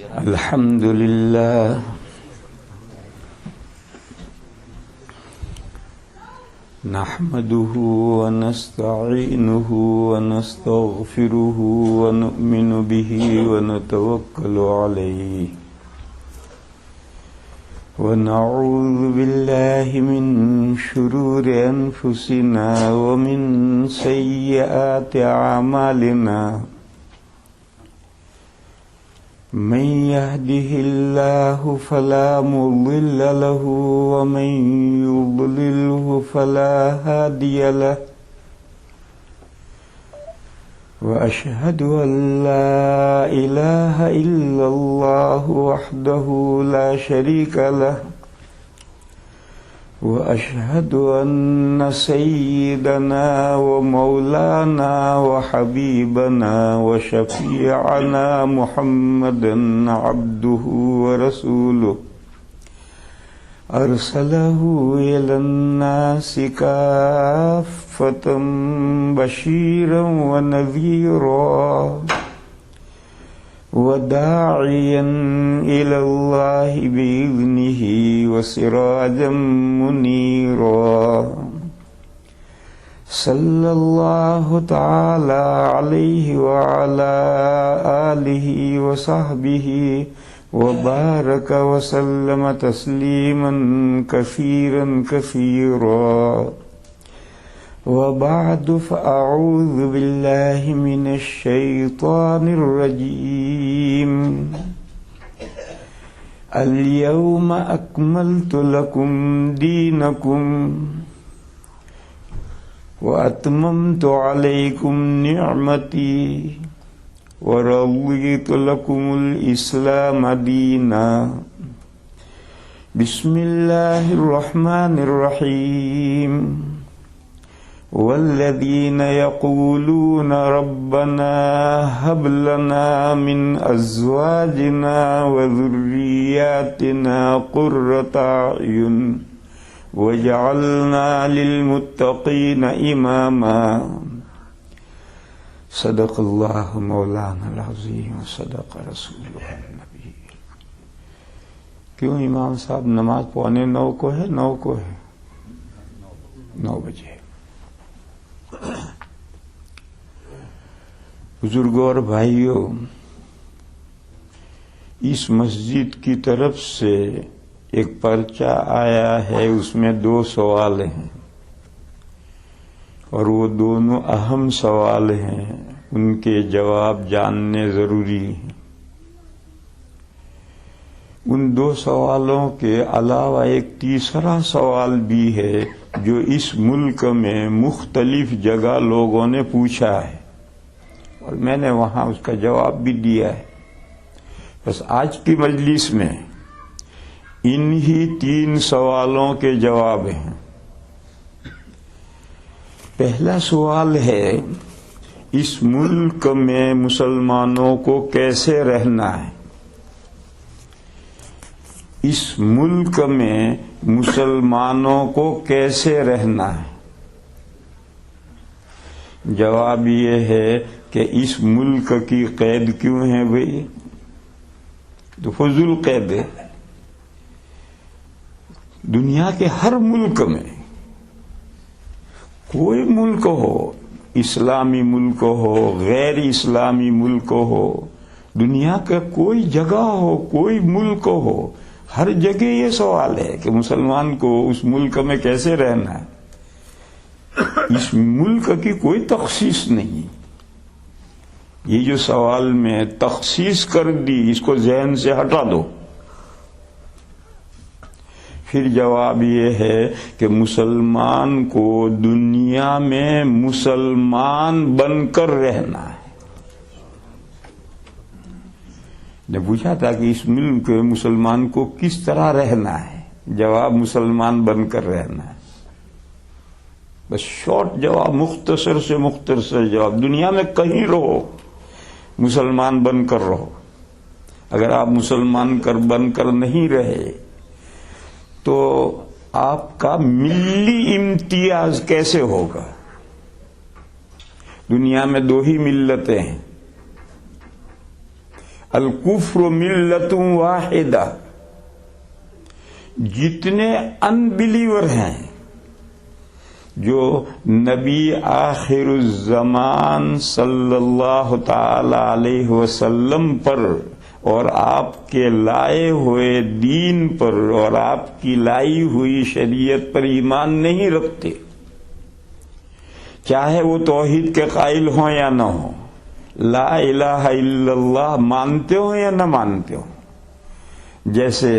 الحمد لله نحمده ونستعينه ونستغفره ونؤمن به ونتوكل عليه ونعوذ بالله من شرور أنفسنا ومن سيئات أعمالنا من يهده الله فلا مضل له ومن يضلله فلا هادي له وأشهد أن لا إله إلا الله وحده لا شريك له وأشهد أن سيدنا ومولانا وحبيبنا وشفيعنا محمدا عبده ورسوله أرسله إلى الناس كافة بشيرا ونذيرا وداعيا إلى الله بإذنه وسراجا منيرا صلى الله تعالى عليه وعلى آله وصحبه وبارك وسلم تسليما كثيرا كثيرا وبعد فأعوذ بالله من الشيطان الرجيم اليوم أكملت لكم دينكم وأتممت عليكم نعمتي ورضيت لكم الإسلام دينا بسم الله الرحمن الرحيم والذين يقولون ربنا هب لنا من أزواجنا وذرياتنا قرة أعين واجعلنا للمتقين إماما صدق الله مولانا العظيم وصدق رسوله النبي. کیوں امام صاحب نماز 8:45 کو ہے 9 کو ہے 9 بجے. بزرگوں اور بھائیوں، اس مسجد کی طرف سے ایک پرچہ آیا ہے، اس میں 2 سوال ہیں اور وہ دونوں اہم سوال ہیں، ان کے جواب جاننے ضروری ہیں. ان 2 سوالوں کے علاوہ ایک تیسرا سوال بھی ہے جو اس ملک میں مختلف جگہ لوگوں نے پوچھا ہے اور میں نے وہاں اس کا جواب بھی دیا ہے. بس آج کی مجلس میں انہی 3 سوالوں کے جواب ہیں. پہلا سوال ہے، اس ملک میں مسلمانوں کو کیسے رہنا ہے؟ اس ملک میں مسلمانوں کو کیسے رہنا ہے؟ جواب یہ ہے کہ اس ملک کی قید کیوں ہے بھئی؟ تو فضول قید ہے. دنیا کے ہر ملک میں، کوئی ملک ہو، اسلامی ملک ہو، غیر اسلامی ملک ہو، دنیا کا کوئی جگہ ہو، کوئی ملک ہو، ہر جگہ یہ سوال ہے کہ مسلمان کو اس ملک میں کیسے رہنا ہے. اس ملک کی کوئی تخصیص نہیں. یہ جو سوال میں تخصیص کر دی، اس کو ذہن سے ہٹا دو. پھر جواب یہ ہے کہ مسلمان کو دنیا میں مسلمان بن کر رہنا ہے. نے پوچھا تھا کہ اس ملک میں مسلمان کو کس طرح رہنا ہے؟ جواب مسلمان بن کر رہنا ہے. بس شارٹ جواب، مختصر سے مختصر جواب. دنیا میں کہیں رہو، مسلمان بن کر رہو. اگر آپ مسلمان بن کر نہیں رہے تو آپ کا ملی امتیاز کیسے ہوگا؟ دنیا میں 2 ہی ملتیں ہیں، الکفر ملت واحدہ. جتنے ان بلیور ہیں جو نبی آخر الزمان صلی اللہ تعالی علیہ وسلم پر اور آپ کے لائے ہوئے دین پر اور آپ کی لائی ہوئی شریعت پر ایمان نہیں رکھتے، چاہے وہ توحید کے قائل ہوں یا نہ ہوں، لا الہ الا اللہ مانتے ہوں یا نہ مانتے ہوں. جیسے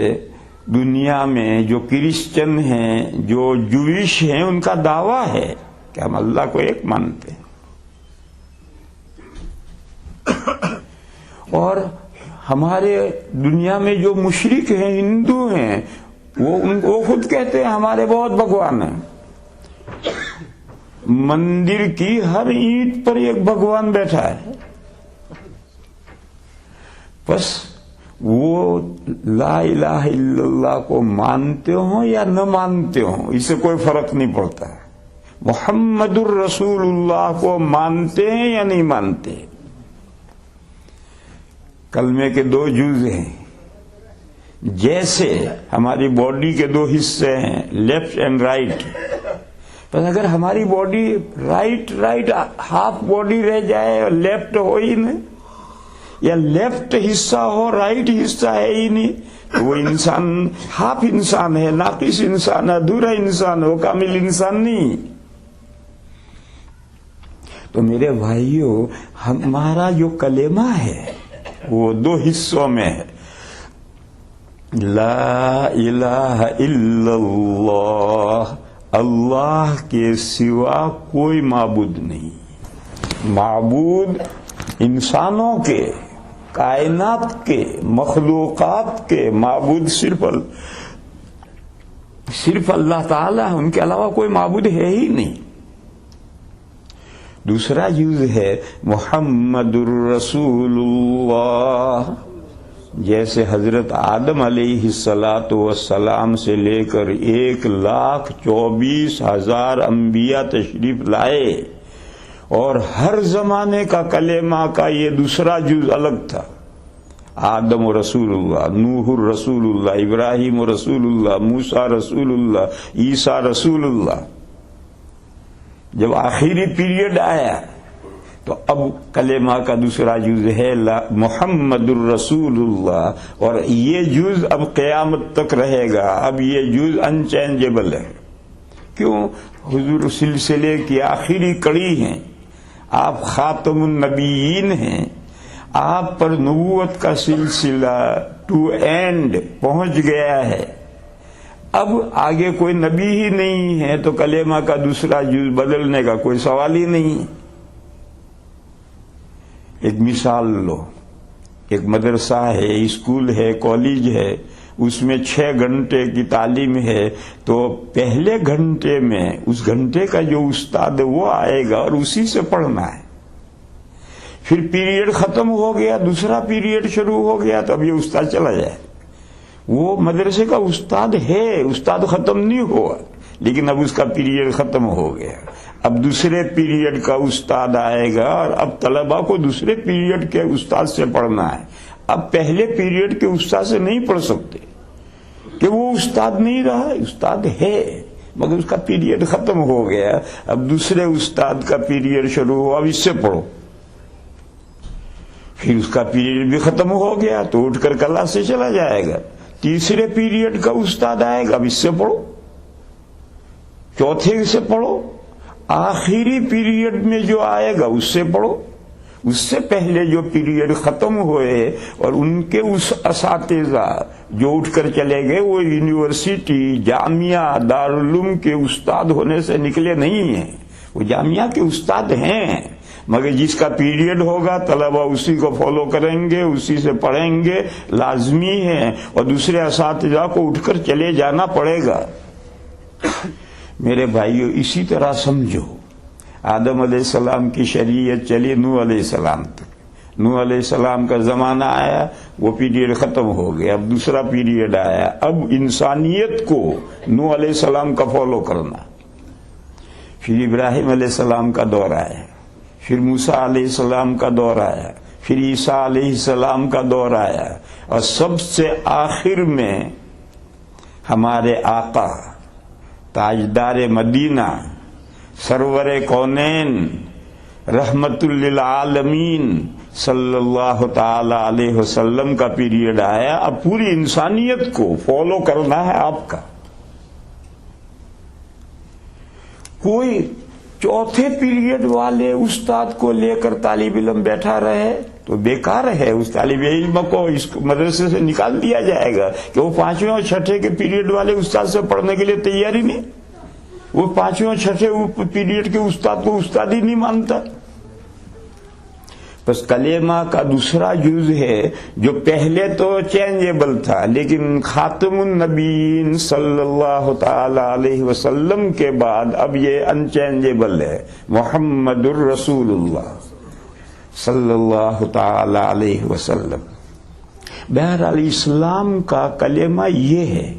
دنیا میں جو کرسچن ہیں، جو جوئش ہیں، ان کا دعویٰ ہے کہ ہم اللہ کو ایک مانتے ہیں، اور ہمارے دنیا میں جو مشرک ہیں، ہندو ہیں، وہ خود کہتے ہیں ہمارے بہت بھگوان ہیں. مندر کی ہر اینٹ پر ایک بھگوان بیٹھا ہے. بس وہ لا الہ الا اللہ کو مانتے ہوں یا نہ مانتے ہوں، اس سے کوئی فرق نہیں پڑتا ہے. محمد الرسول اللہ کو مانتے ہیں یا نہیں مانتے. کلمے کے دو جز ہیں. جیسے ہماری باڈی کے دو حصے ہیں، لیفٹ اینڈ رائٹ. بس اگر ہماری باڈی رائٹ ہاف باڈی رہ جائے اور لیفٹ ہو ہی نہیں، یا لیفٹ حصہ ہو رائٹ حصہ ہے ہی نہیں، تو وہ انسان ہاف انسان ہے، ناقص انسان ہے، ادھورا انسان ہے، وہ کامل انسان نہیں. تو میرے بھائیوں، ہمارا جو کلمہ ہے وہ دو حصوں میں ہے. لا الہ الا اللہ، اللہ کے سوا کوئی معبود نہیں. معبود انسانوں کے، کائنات کے، مخلوقات کے معبود صرف اللہ تعالی ہے، ان کے علاوہ کوئی معبود ہے ہی نہیں. دوسرا جز ہے محمد الرسول اللہ. جیسے حضرت آدم علیہ السلام سے لے کر 1,24,000 انبیاء تشریف لائے، اور ہر زمانے کا کلمہ کا یہ دوسرا جز الگ تھا. آدم رسول اللہ، نوح رسول اللہ، ابراہیم رسول اللہ، موسیٰ رسول اللہ، عیسیٰ رسول اللہ. جب آخری پیریڈ آیا تو اب کلمہ کا دوسرا جز ہے محمد الرسول اللہ، اور یہ جز اب قیامت تک رہے گا. اب یہ جز انچینجبل ہے. کیوں؟ حضور سلسلے کی آخری کڑی ہیں، آپ خاتم النبیین ہیں، آپ پر نبوت کا سلسلہ ٹو اینڈ پہنچ گیا ہے. اب آگے کوئی نبی ہی نہیں ہے تو کلمہ کا دوسرا جز بدلنے کا کوئی سوال ہی نہیں. ایک مثال لو، ایک مدرسہ ہے، اسکول ہے، کالج ہے، اس میں 6 گھنٹے کی تعلیم ہے. تو پہلے گھنٹے میں اس گھنٹے کا جو استاد ہے وہ آئے گا اور اسی سے پڑھنا ہے. پھر پیریڈ ختم ہو گیا، دوسرا پیریڈ شروع ہو گیا، تو اب یہ استاد چلا جائے. وہ مدرسے کا استاد ہے، استاد ختم نہیں ہوا، لیکن اب اس کا پیریڈ ختم ہو گیا. اب دوسرے پیریڈ کا استاد آئے گا، اور اب طلباء کو دوسرے پیریڈ کے استاد سے پڑھنا ہے. اب پہلے پیریڈ کے استاد سے نہیں پڑھ سکتے کہ وہ استاد نہیں رہا. استاد ہے مگر اس کا پیریڈ ختم ہو گیا. اب دوسرے استاد کا پیریڈ شروع ہوا، اب اس سے پڑھو. پھر اس کا پیریڈ بھی ختم ہو گیا تو اٹھ کر کلاس سے چلا جائے گا. تیسرے پیریڈ کا استاد آئے گا، اب اس سے پڑھو. چوتھے سے پڑھو. آخری پیریڈ میں جو آئے گا اس سے پڑھو. اس سے پہلے جو پیریڈ ختم ہوئے اور ان کے اس اساتذہ جو اٹھ کر چلے گئے وہ یونیورسٹی، جامعہ، دارالعلوم کے استاد ہونے سے نکلے نہیں ہیں. وہ جامعہ کے استاد ہیں، مگر جس کا پیریڈ ہوگا طلبہ اسی کو فالو کریں گے، اسی سے پڑھیں گے، لازمی ہے. اور دوسرے اساتذہ کو اٹھ کر چلے جانا پڑے گا. میرے بھائیو، اسی طرح سمجھو، آدم علیہ السلام کی شریعت چلی نوح علیہ السلام تک. نوح علیہ السلام کا زمانہ آیا، وہ پیریڈ ختم ہو گیا. اب دوسرا پیریڈ آیا. اب انسانیت کو نوح علیہ السلام کا فالو کرنا. پھر ابراہیم علیہ السلام کا دور آیا، پھر موسیٰ علیہ السلام کا دور آیا، پھر عیسیٰ علیہ السلام کا دور آیا، اور سب سے آخر میں ہمارے آقا تاجدار مدینہ سرور کونین رحمت للعالمین صلی اللہ تعالی علیہ وسلم کا پیریڈ آیا. اب پوری انسانیت کو فالو کرنا ہے آپ کا. کوئی چوتھے پیریڈ والے استاد کو لے کر طالب علم بیٹھا رہے تو بیکار ہے. اس طالب علم کو اس مدرسے سے نکال دیا جائے گا کہ وہ پانچویں اور چھٹے کے پیریڈ والے استاد سے پڑھنے کے لیے تیاری نہیں. وہ پانچویں اور چھٹے پیریڈ کے استاد کو استاد ہی نہیں مانتا. بس کلمہ کا دوسرا جز ہے جو پہلے تو چینجیبل تھا، لیکن خاتم النبیین صلی اللہ تعالی علیہ وسلم کے بعد اب یہ انچینجیبل ہے، محمد الرسول اللہ صلی اللہ تعالی علیہ وسلم. بہرحال اسلام کا کلمہ یہ ہے،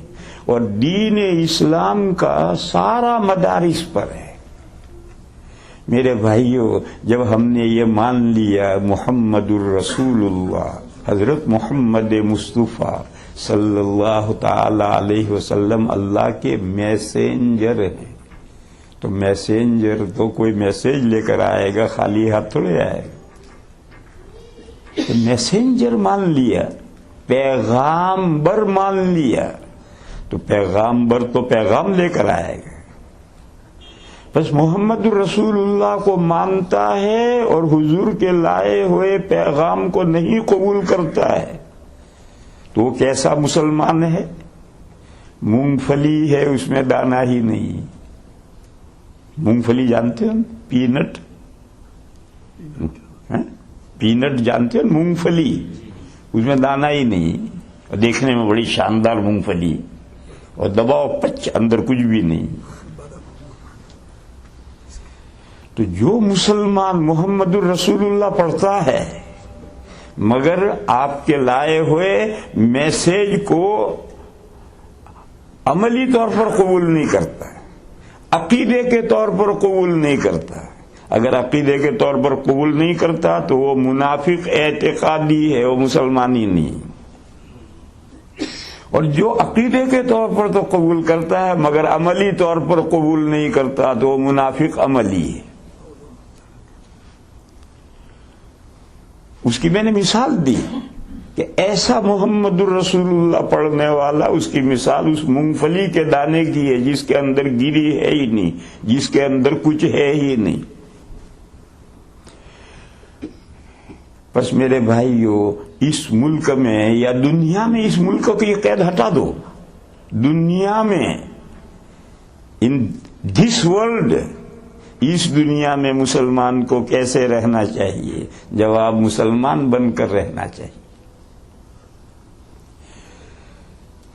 اور دین اسلام کا سارا مدار اس پر ہے. میرے بھائیوں، جب ہم نے یہ مان لیا محمد الرسول اللہ، حضرت محمد مصطفیٰ صلی اللہ تعالی علیہ وسلم اللہ کے میسنجر ہیں، تو میسنجر تو کوئی میسج لے کر آئے گا، خالی ہاتھ تھوڑے آئے گا. تو میسنجر مان لیا، پیغامبر مان لیا، تو پیغامبر تو پیغام لے کر آئے گا. بس محمد الرسول اللہ کو مانتا ہے اور حضور کے لائے ہوئے پیغام کو نہیں قبول کرتا ہے تو وہ کیسا مسلمان ہے؟ مونگ پھلی ہے، اس میں دانہ ہی نہیں. مونگ پھلی جانتے ہیں؟ پینٹ، پینٹ جانتے ہیں؟ مونگ پھلی، اس میں دانہ ہی نہیں، اور دیکھنے میں بڑی شاندار مونگ پھلی، اور دباؤ پچ، اندر کچھ بھی نہیں. تو جو مسلمان محمد الرسول اللہ پڑھتا ہے مگر آپ کے لائے ہوئے میسج کو عملی طور پر قبول نہیں کرتا، عقیدے کے طور پر قبول نہیں کرتا. اگر عقیدے کے طور پر قبول نہیں کرتا تو وہ منافق اعتقادی ہے، وہ مسلمان ہی نہیں. اور جو عقیدے کے طور پر تو قبول کرتا ہے مگر عملی طور پر قبول نہیں کرتا تو وہ منافق عملی ہے. اس کی میں نے مثال دی کہ ایسا محمد الرسول اللہ پڑھنے والا، اس کی مثال اس مونگ پھلی کے دانے کی ہے جس کے اندر گری ہے ہی نہیں، جس کے اندر کچھ ہے ہی نہیں. بس میرے بھائیو، اس ملک میں یا دنیا میں، اس ملک کو یہ قید ہٹا دو، دنیا میں، ان دس ورلڈ، اس دنیا میں مسلمان کو کیسے رہنا چاہیے؟ جواب، مسلمان بن کر رہنا چاہیے.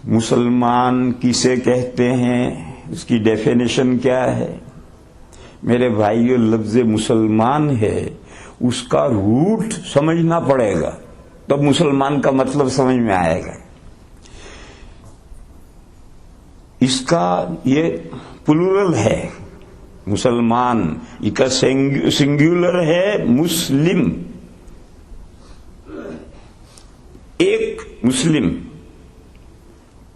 مسلمان کسے کہتے ہیں؟ اس کی ڈیفینیشن کیا ہے؟ میرے بھائیو، لفظ مسلمان ہے، اس کا روٹ سمجھنا پڑے گا تب مسلمان کا مطلب سمجھ میں آئے گا. اس کا یہ پلورل ہے، مسلمان، اس کا سنگولر ہے مسلم، ایک مسلم،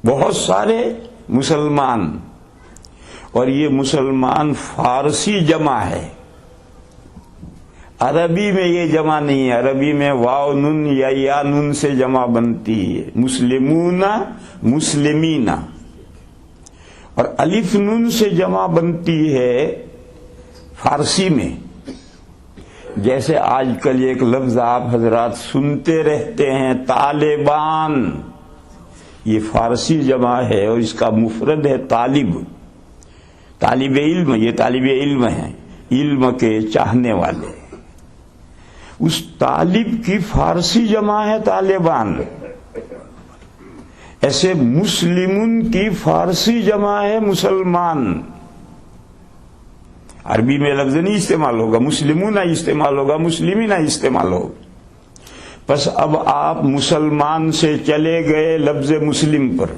بہت سارے مسلمان. اور یہ مسلمان فارسی جمع ہے، عربی میں یہ جمع نہیں ہے. عربی میں واو نون یا نون سے جمع بنتی ہے، مسلمون، مسلمین. اور الف نون سے جمع بنتی ہے فارسی میں. جیسے آج کل ایک لفظ آپ حضرات سنتے رہتے ہیں، طالبان، یہ فارسی جمع ہے اور اس کا مفرد ہے طالب، طالب علم. یہ طالب علم ہیں، علم کے چاہنے والے. اس طالب کی فارسی جمع ہے طالبان. ایسے مسلمون کی فارسی جمع ہے مسلمان. عربی میں لفظ نہیں استعمال ہوگا، مسلمون استعمال ہوگا، مسلمین استعمال ہوگا. بس اب آپ مسلمان سے چلے گئے لفظ مسلم پر.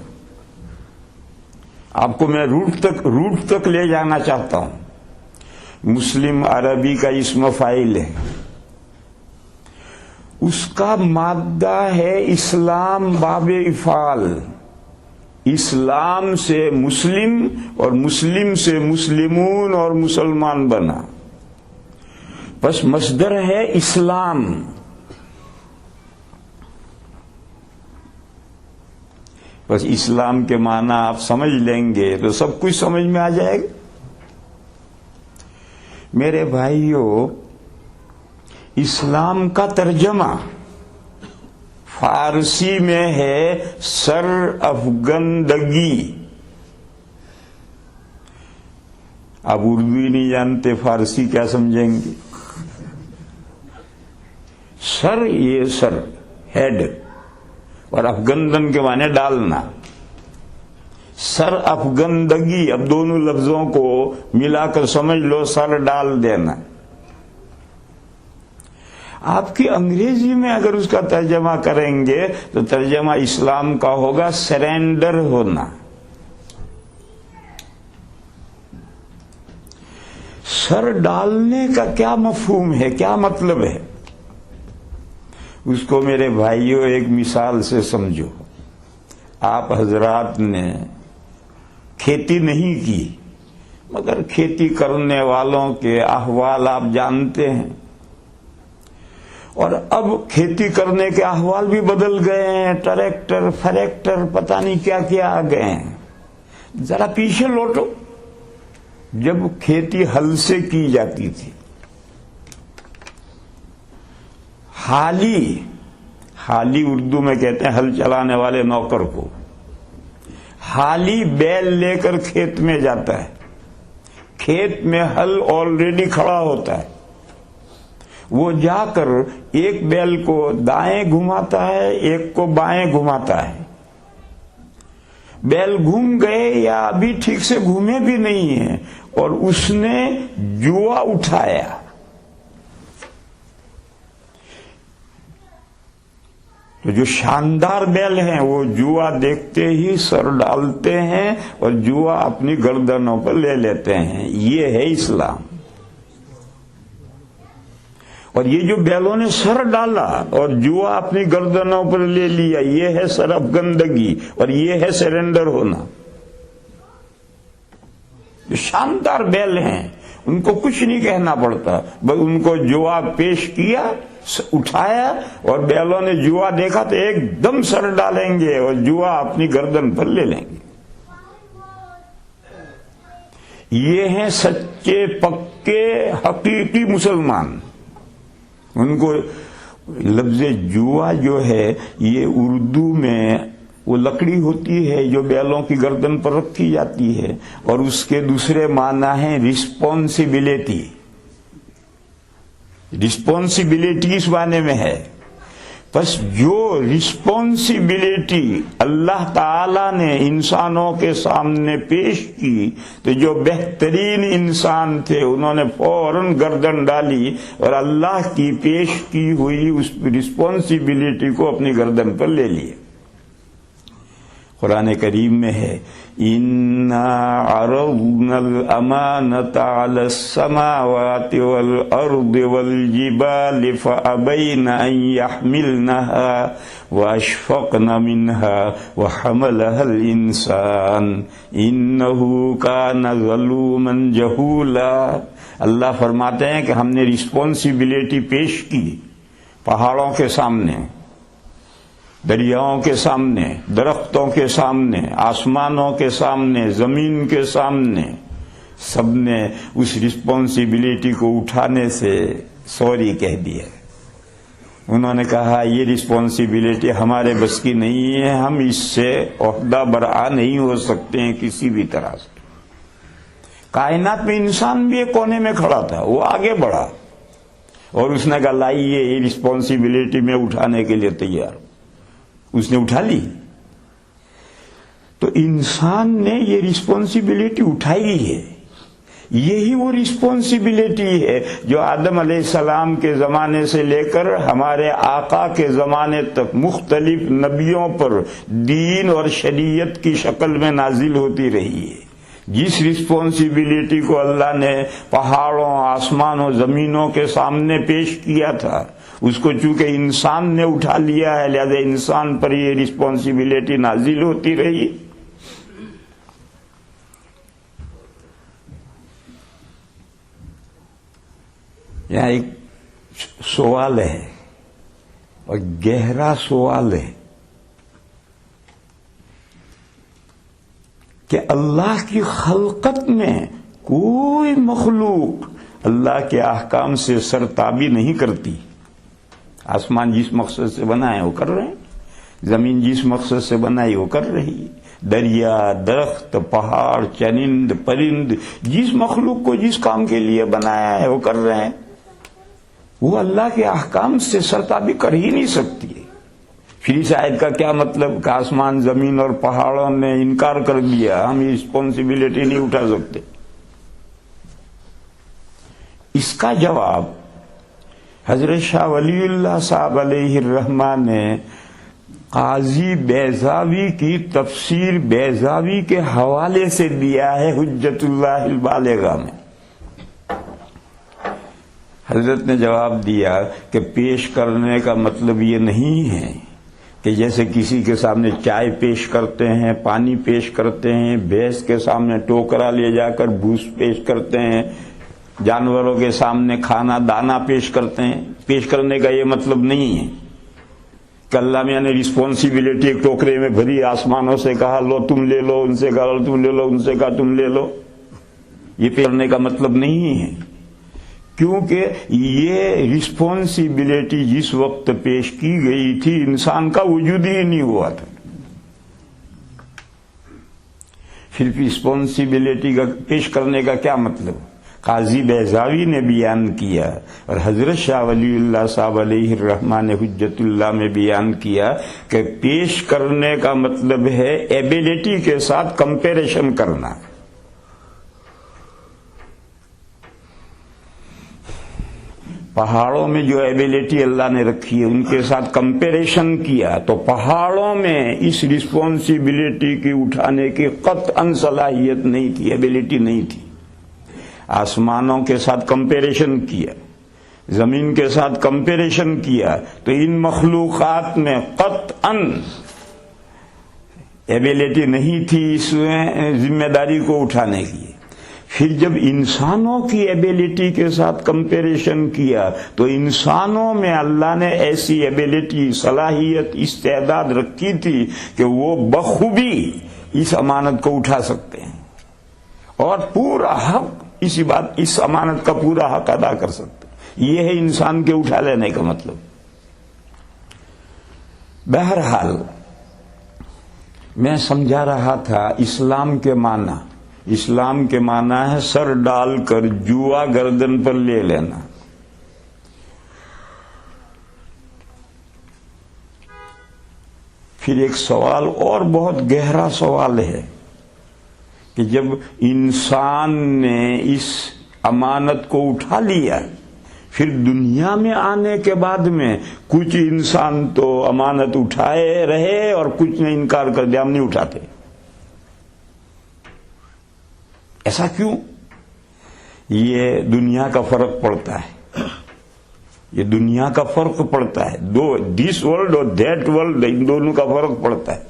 آپ کو میں روٹ تک لے جانا چاہتا ہوں. مسلم عربی کا اسم فاعل ہے. اس کا مادہ ہے اسلام باب افعال، اسلام سے مسلم اور مسلم سے مسلمون اور مسلمان بنا، بس مصدر ہے اسلام۔ بس اسلام کے معنی آپ سمجھ لیں گے تو سب کچھ سمجھ میں آ جائے گا۔ میرے بھائیوں، اسلام کا ترجمہ فارسی میں ہے سر افگندگی۔ آپ اردو ہی نہیں جانتے، فارسی کیا سمجھیں گے؟ سر، یہ سر ہیڈ، اور افگندن کے معنی ڈالنا، سر افگندگی۔ اب دونوں لفظوں کو ملا کر سمجھ لو، سر ڈال دینا۔ آپ کی انگریزی میں اگر اس کا ترجمہ کریں گے تو ترجمہ اسلام کا ہوگا سرینڈر ہونا۔ سر ڈالنے کا کیا مفہوم ہے، کیا مطلب ہے؟ اس کو میرے بھائیوں ایک مثال سے سمجھو۔ آپ حضرات نے کھیتی نہیں کی، مگر کھیتی کرنے والوں کے احوال آپ جانتے ہیں، اور اب کھیتی کرنے کے احوال بھی بدل گئے ہیں، ٹریکٹر فریکٹر پتہ نہیں کیا کیا آ گئے ہیں۔ ذرا پیچھے لوٹو، جب کھیتی ہل سے کی جاتی تھی، حالی اردو میں کہتے ہیں ہل چلانے والے نوکر کو، حالی بیل لے کر کھیت میں جاتا ہے، کھیت میں ہل آلریڈی کھڑا ہوتا ہے، وہ جا کر ایک بیل کو دائیں گھماتا ہے، ایک کو بائیں گھماتا ہے۔ بیل گھوم گئے یا ابھی ٹھیک سے گھومے بھی نہیں ہیں، اور اس نے جوا اٹھایا، تو جو شاندار بیل ہیں وہ جوا دیکھتے ہی سر ڈالتے ہیں اور جوا اپنی گردنوں پر لے لیتے ہیں۔ یہ ہے اسلام۔ اور یہ جو بیلوں نے سر ڈالا اور جوا اپنی گردنوں پر لے لیا، یہ ہے سر افگندگی اور یہ ہے سرنڈر ہونا۔ جو شاندار بیل ہیں ان کو کچھ نہیں کہنا پڑتا، بس ان کو جوا پیش کیا، اٹھایا، اور بیلوں نے جوا دیکھا تو ایک دم سر ڈالیں گے اور جوا اپنی گردن پر لے لیں گے۔ یہ ہیں سچے پکے حقیقی مسلمان۔ ان کو لفظ جوا جو ہے یہ اردو میں وہ لکڑی ہوتی ہے جو بیلوں کی گردن پر رکھی جاتی ہے، اور اس کے دوسرے معنی ہیں رسپانسبلٹی۔ رسپانسبلٹی اس معنی میں ہے۔ بس جو رسپانسبلٹی اللہ تعالی نے انسانوں کے سامنے پیش کی تو جو بہترین انسان تھے انہوں نے فوراً گردن ڈالی اور اللہ کی پیش کی ہوئی اس رسپانسبلٹی کو اپنی گردن پر لے لیے۔ قرآن کریم میں ہے اِنَّا عَرَضْنَا الْأَمَانَةَ عَلَى السَّمَاوَاتِ وَالْأَرْضِ وَالْجِبَالِ فَأَبَيْنَ أَن يَحْمِلْنَهَا وَأَشْفَقْنَ مِنْهَا وَحَمَلَهَا الْإِنسَانُ إِنَّهُ كَانَ ظَلُومًا جَهُولًا۔ اللہ فرماتے ہیں کہ ہم نے رسپانسبلٹی پیش کی پہاڑوں کے سامنے، دریاؤں کے سامنے، درختوں کے سامنے، آسمانوں کے سامنے، زمین کے سامنے، سب نے اس رسپانسبلٹی کو اٹھانے سے سوری کہہ دیا۔ انہوں نے کہا یہ رسپانسبلٹی ہمارے بس کی نہیں ہے، ہم اس سے عہدہ برآ نہیں ہو سکتے ہیں کسی بھی طرح سے۔ کائنات میں انسان بھی ایک کونے میں کھڑا تھا، وہ آگے بڑھا اور اس نے کہا لائیے یہ رسپانسبلٹی میں اٹھانے کے لیے تیار ہوں۔ اس نے اٹھا لی، تو انسان نے یہ رسپانسبلٹی اٹھائی ہے۔ یہی وہ رسپانسبلٹی ہے جو آدم علیہ السلام کے زمانے سے لے کر ہمارے آقا کے زمانے تک مختلف نبیوں پر دین اور شریعت کی شکل میں نازل ہوتی رہی ہے۔ جس رسپانسبلٹی کو اللہ نے پہاڑوں، آسمانوں، زمینوں کے سامنے پیش کیا تھا، اس کو چونکہ انسان نے اٹھا لیا ہے لہذا انسان پر یہ رسپانسبلٹی نازل ہوتی رہی. یہاں ایک سوال ہے اور گہرا سوال ہے کہ اللہ کی خلقت میں کوئی مخلوق اللہ کے احکام سے سرتابی نہیں کرتی. آسمان جس مقصد سے بنا ہے وہ کر رہے ہیں, زمین جس مقصد سے بنائی وہ کر رہی, دریا, درخت, پہاڑ, چرند, پرند جس مخلوق کو جس کام کے لیے بنایا ہے وہ کر رہے ہیں. وہ اللہ کے احکام سے سرتابی کر ہی نہیں سکتی. پھر اس آیت کا کیا مطلب کہ آسمان, زمین اور پہاڑوں نے انکار کر دیا, ہم یہ رسپانسبلٹی نہیں اٹھا سکتے. اس کا جواب حضرت شاہ ولی اللہ صاحب علیہ الرحمہ نے قاضی بیضاوی کی تفسیر بیضاوی کے حوالے سے دیا ہے حجت اللہ البالغہ میں. حضرت نے جواب دیا کہ پیش کرنے کا مطلب یہ نہیں ہے کہ جیسے کسی کے سامنے چائے پیش کرتے ہیں, پانی پیش کرتے ہیں, بھینس کے سامنے ٹوکرا لے جا کر بھوس پیش کرتے ہیں, جانوروں کے سامنے کھانا دانا پیش کرتے ہیں. پیش کرنے کا یہ مطلب نہیں ہے کہ اللہ میاں نے رسپانسبلٹی ایک ٹوکرے میں بھری, آسمانوں سے کہا لو تم لے لو, ان سے کہا تم لے لو, ان سے کہا تم لے لو. یہ پیش کرنے کا مطلب نہیں ہے, کیونکہ یہ رسپانسبلٹی جس وقت پیش کی گئی تھی انسان کا وجود ہی نہیں ہوا تھا. پھر رسپانسبلٹی کا پیش کرنے کا کیا مطلب قاضی بیضاوی نے بیان کیا اور حضرت شاہ ولی اللہ صاحب علیہ الرحمٰن نے حجت اللہ میں بیان کیا کہ پیش کرنے کا مطلب ہے ایبیلٹی کے ساتھ کمپیریشن کرنا. پہاڑوں میں جو ایبیلٹی اللہ نے رکھی ہے ان کے ساتھ کمپیریشن کیا تو پہاڑوں میں اس رسپانسبلٹی کی اٹھانے کی قطعاً صلاحیت نہیں تھی, ایبیلٹی نہیں تھی. آسمانوں کے ساتھ کمپیریشن کیا, زمین کے ساتھ کمپیریشن کیا تو ان مخلوقات میں قطعاً ایبیلٹی نہیں تھی اس ذمہ داری کو اٹھانے کی. پھر جب انسانوں کی ایبیلٹی کے ساتھ کمپیریشن کیا تو انسانوں میں اللہ نے ایسی ایبیلٹی, صلاحیت, استعداد رکھی تھی کہ وہ بخوبی اس امانت کو اٹھا سکتے ہیں اور پورا حق اس امانت کا پورا حق ادا کر سکتے ہیں. یہ ہے انسان کے اٹھا لینے کا مطلب. بہرحال میں سمجھا رہا تھا اسلام کے معنی. اسلام کے معنی ہے سر ڈال کر جوا گردن پر لے لینا. پھر ایک سوال اور بہت گہرا سوال ہے کہ جب انسان نے اس امانت کو اٹھا لیا پھر دنیا میں آنے کے بعد میں کچھ انسان تو امانت اٹھائے رہے اور کچھ نے انکار کر دیا, ہم نہیں اٹھاتے. ایسا کیوں؟ یہ دنیا کا فرق پڑتا ہے, یہ دنیا کا فرق پڑتا ہے. دس ورلڈ اور دیٹ ورلڈ, ان دونوں کا فرق پڑتا ہے.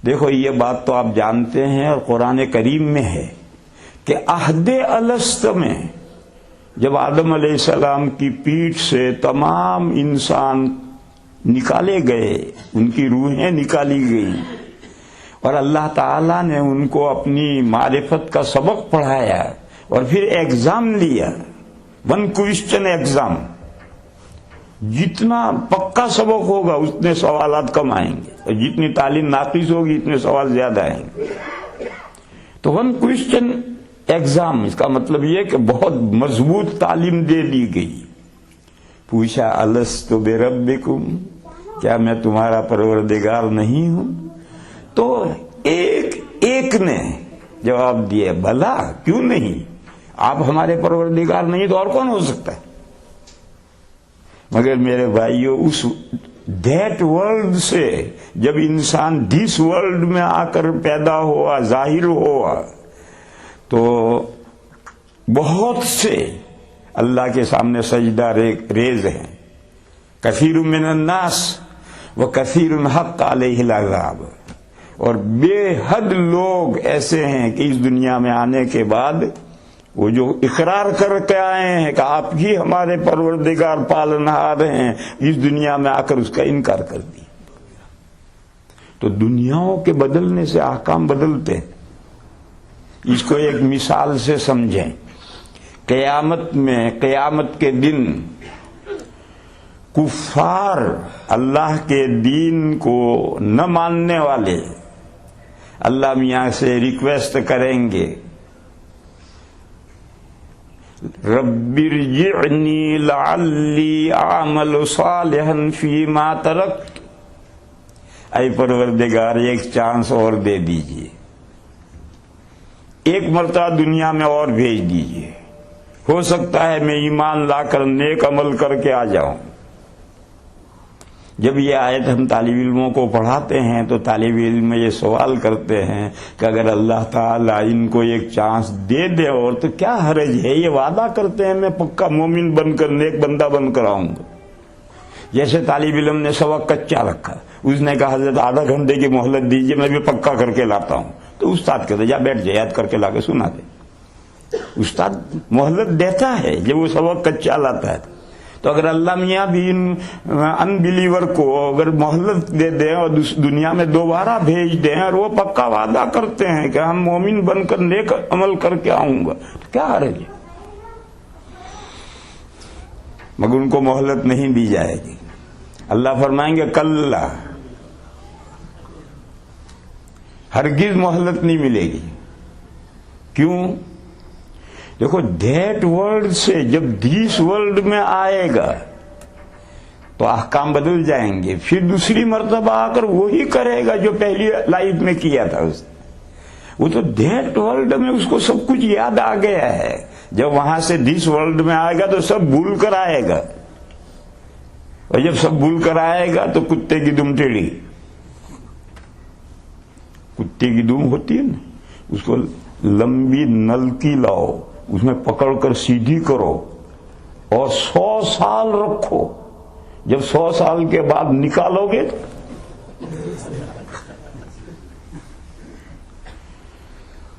دیکھو یہ بات تو آپ جانتے ہیں اور قرآن کریم میں ہے کہ عہد الست میں جب آدم علیہ السلام کی پیٹھ سے تمام انسان نکالے گئے, ان کی روحیں نکالی گئیں اور اللہ تعالیٰ نے ان کو اپنی معرفت کا سبق پڑھایا اور پھر ایگزام لیا, 1 کوئسچن ایگزام. جتنا پکا سبق ہوگا اتنے سوالات کم آئیں گے اور جتنی تعلیم ناقص ہوگی اتنے سوال زیادہ آئیں گے. تو 1 کوئسچن ایگزام, اس کا مطلب یہ کہ بہت مضبوط تعلیم دے دی گئی. پوچھا الست بربکم, کیا میں تمہارا پروردگار نہیں ہوں؟ تو ایک نے جواب دیا بھلا کیوں نہیں, آپ ہمارے پروردگار نہیں تو اور کون ہو سکتا ہے؟ مگر میرے بھائیوں اس دیٹ ورلڈ سے جب انسان دس ورلڈ میں آ کر پیدا ہوا, ظاہر ہوا, تو بہت سے اللہ کے سامنے سجدہ ریز ہیں. کثیر من الناس وکثیر حق علیہ العذاب. اور بے حد لوگ ایسے ہیں کہ اس دنیا میں آنے کے بعد وہ جو اقرار کر کے آئے ہیں کہ آپ ہی ہمارے پروردگار پالنہار ہیں، اس دنیا میں آ کر اس کا انکار کر دیا. تو دنیاؤں کے بدلنے سے احکام بدلتے ہیں. اس کو ایک مثال سے سمجھیں. قیامت کے دن کفار اللہ کے دین کو نہ ماننے والے اللہ میاں سے ریکویسٹ کریں گے، رب ارجعنی لعلی اعمل صالحا فیما ترکت. اے پروردگار ایک چانس اور دے دیجئے، ایک مرتبہ دنیا میں اور بھیج دیجئے، ہو سکتا ہے میں ایمان لا کر نیک عمل کر کے آ جاؤں. جب یہ آیت ہم طالب علموں کو پڑھاتے ہیں تو طالب علم یہ سوال کرتے ہیں کہ اگر اللہ تعالیٰ ان کو ایک چانس دے دے اور تو کیا حرج ہے؟ یہ وعدہ کرتے ہیں میں پکا مومن بن کر نیک بندہ بن کر آؤں گا. جیسے طالب علم نے سبق کچا رکھا، اس نے کہا حضرت آدھا گھنٹے کی مہلت دیجیے میں بھی پکا کر کے لاتا ہوں. تو استاد کہتے جا بیٹھ جائے، یاد کر کے لا کے سنا دے. استاد مہلت دیتا ہے جب وہ سبق کچا لاتا ہے. تو اگر اللہ میاں بھی ان بلیور کو اگر مہلت دے دیں اور دنیا میں دوبارہ بھیج دیں اور وہ پکا وعدہ کرتے ہیں کہ ہم مومن بن کر نیک عمل کر کے آؤں گا، تو کیا حرج ہے؟ مگر ان کو مہلت نہیں دی جائے گی. اللہ فرمائیں گے کلا، ہرگز مہلت نہیں ملے گی. کیوں؟ دیکھو دیٹ ورلڈ سے جب دس ورلڈ میں آئے گا تو احکام بدل جائیں گے، پھر دوسری مرتبہ آ کر وہی کرے گا جو پہلی لائف میں کیا تھا اس نے. وہ تو دیٹ ورلڈ میں اس کو سب کچھ یاد آ گیا ہے. جب وہاں سے دس ورلڈ میں آئے گا تو سب بھول کر آئے گا، اور جب سب بھول کر آئے گا تو کتے کی دم ٹیڑھی، کتے کی دم ہوتی ہے نا، اس کو لمبی نلکی لاؤ، اس میں پکڑ کر سیدھی کرو اور 100 سال رکھو. جب 100 سال کے بعد نکالو گے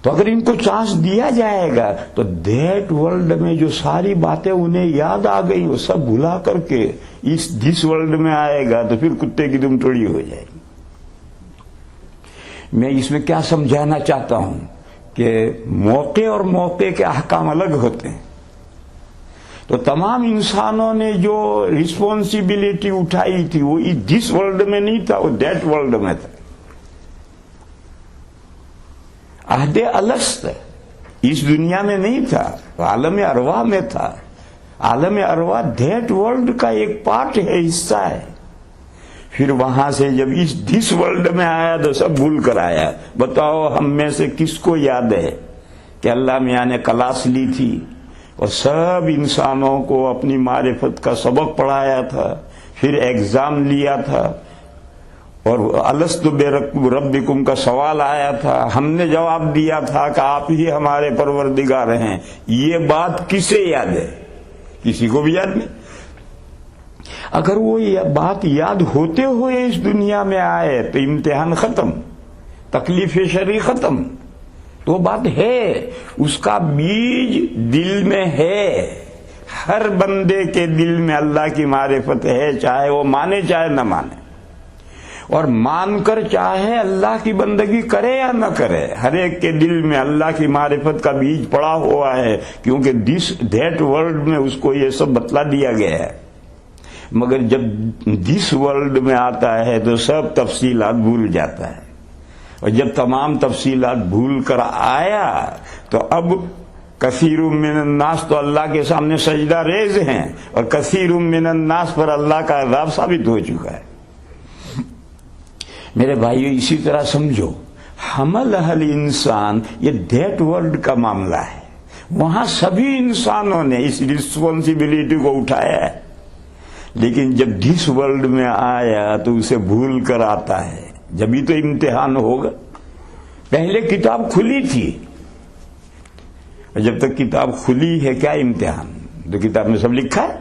تو اگر ان کو چانس دیا جائے گا تو دیٹ ورلڈ میں جو ساری باتیں انہیں یاد آ گئی وہ سب بھلا کر کے دس ورلڈ میں آئے گا تو پھر کتے کی دم توڑی ہو جائے گی. میں اس میں کیا سمجھانا چاہتا ہوں کہ موقع اور موقع کے احکام الگ ہوتے ہیں. تو تمام انسانوں نے جو رسپانسبلٹی اٹھائی تھی وہ دس ورلڈ میں نہیں تھا، وہ دیٹ ورلڈ میں تھا. عہد الست اس دنیا میں نہیں تھا، عالم ارواح میں تھا. عالم ارواح دیٹ ورلڈ کا ایک پارٹ ہے، حصہ ہے. پھر وہاں سے جب دس ورلڈ میں آیا تو سب بھول کر آیا. بتاؤ ہم میں سے کس کو یاد ہے کہ اللہ میاں نے کلاس لی تھی اور سب انسانوں کو اپنی معرفت کا سبق پڑھایا تھا، پھر ایگزام لیا تھا اور الست بربکم کا سوال آیا تھا، ہم نے جواب دیا تھا کہ آپ ہی ہمارے پروردگار ہیں. یہ بات کسے یاد ہے؟ کسی کو بھی یاد نہیں. اگر وہ بات یاد ہوتے ہوئے اس دنیا میں آئے تو امتحان ختم، تکلیف شرعی ختم. تو بات ہے، اس کا بیج دل میں ہے. ہر بندے کے دل میں اللہ کی معرفت ہے، چاہے وہ مانے چاہے نہ مانے، اور مان کر چاہے اللہ کی بندگی کرے یا نہ کرے. ہر ایک کے دل میں اللہ کی معرفت کا بیج پڑا ہوا ہے، کیونکہ دیٹ ورلڈ میں اس کو یہ سب بتلا دیا گیا ہے. مگر جب دس ورلڈ میں آتا ہے تو سب تفصیلات بھول جاتا ہے، اور جب تمام تفصیلات بھول کر آیا تو اب کثیر من الناس تو اللہ کے سامنے سجدہ ریز ہیں، اور کثیر من الناس پر اللہ کا عذاب ثابت ہو چکا ہے. میرے بھائیو اسی طرح سمجھو، حمل الانسان یہ دیٹ ورلڈ کا معاملہ ہے. وہاں سبھی انسانوں نے اس رسپانسبلٹی کو اٹھایا ہے، لیکن جب دس ورلڈ میں آیا تو اسے بھول کر آتا ہے. جبھی تو امتحان ہوگا. پہلے کتاب کھلی تھی، اور جب تک کتاب کھلی ہے کیا امتحان؟ تو کتاب میں سب لکھا ہے.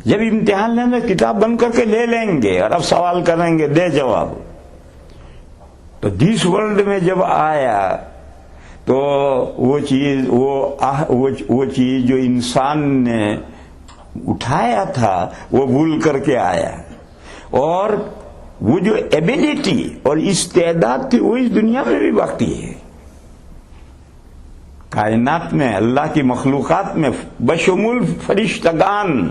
جب امتحان لینا کتاب بند کر کے لے لیں گے اور اب سوال کریں گے دے جواب. تو دس ورلڈ میں جب آیا تو وہ چیز جو انسان نے اٹھایا تھا وہ بھول کر کے آیا, اور وہ جو ایبیلٹی اور استعداد تھی وہ اس دنیا میں بھی باقی ہے. کائنات میں اللہ کی مخلوقات میں بشمول فرشتگان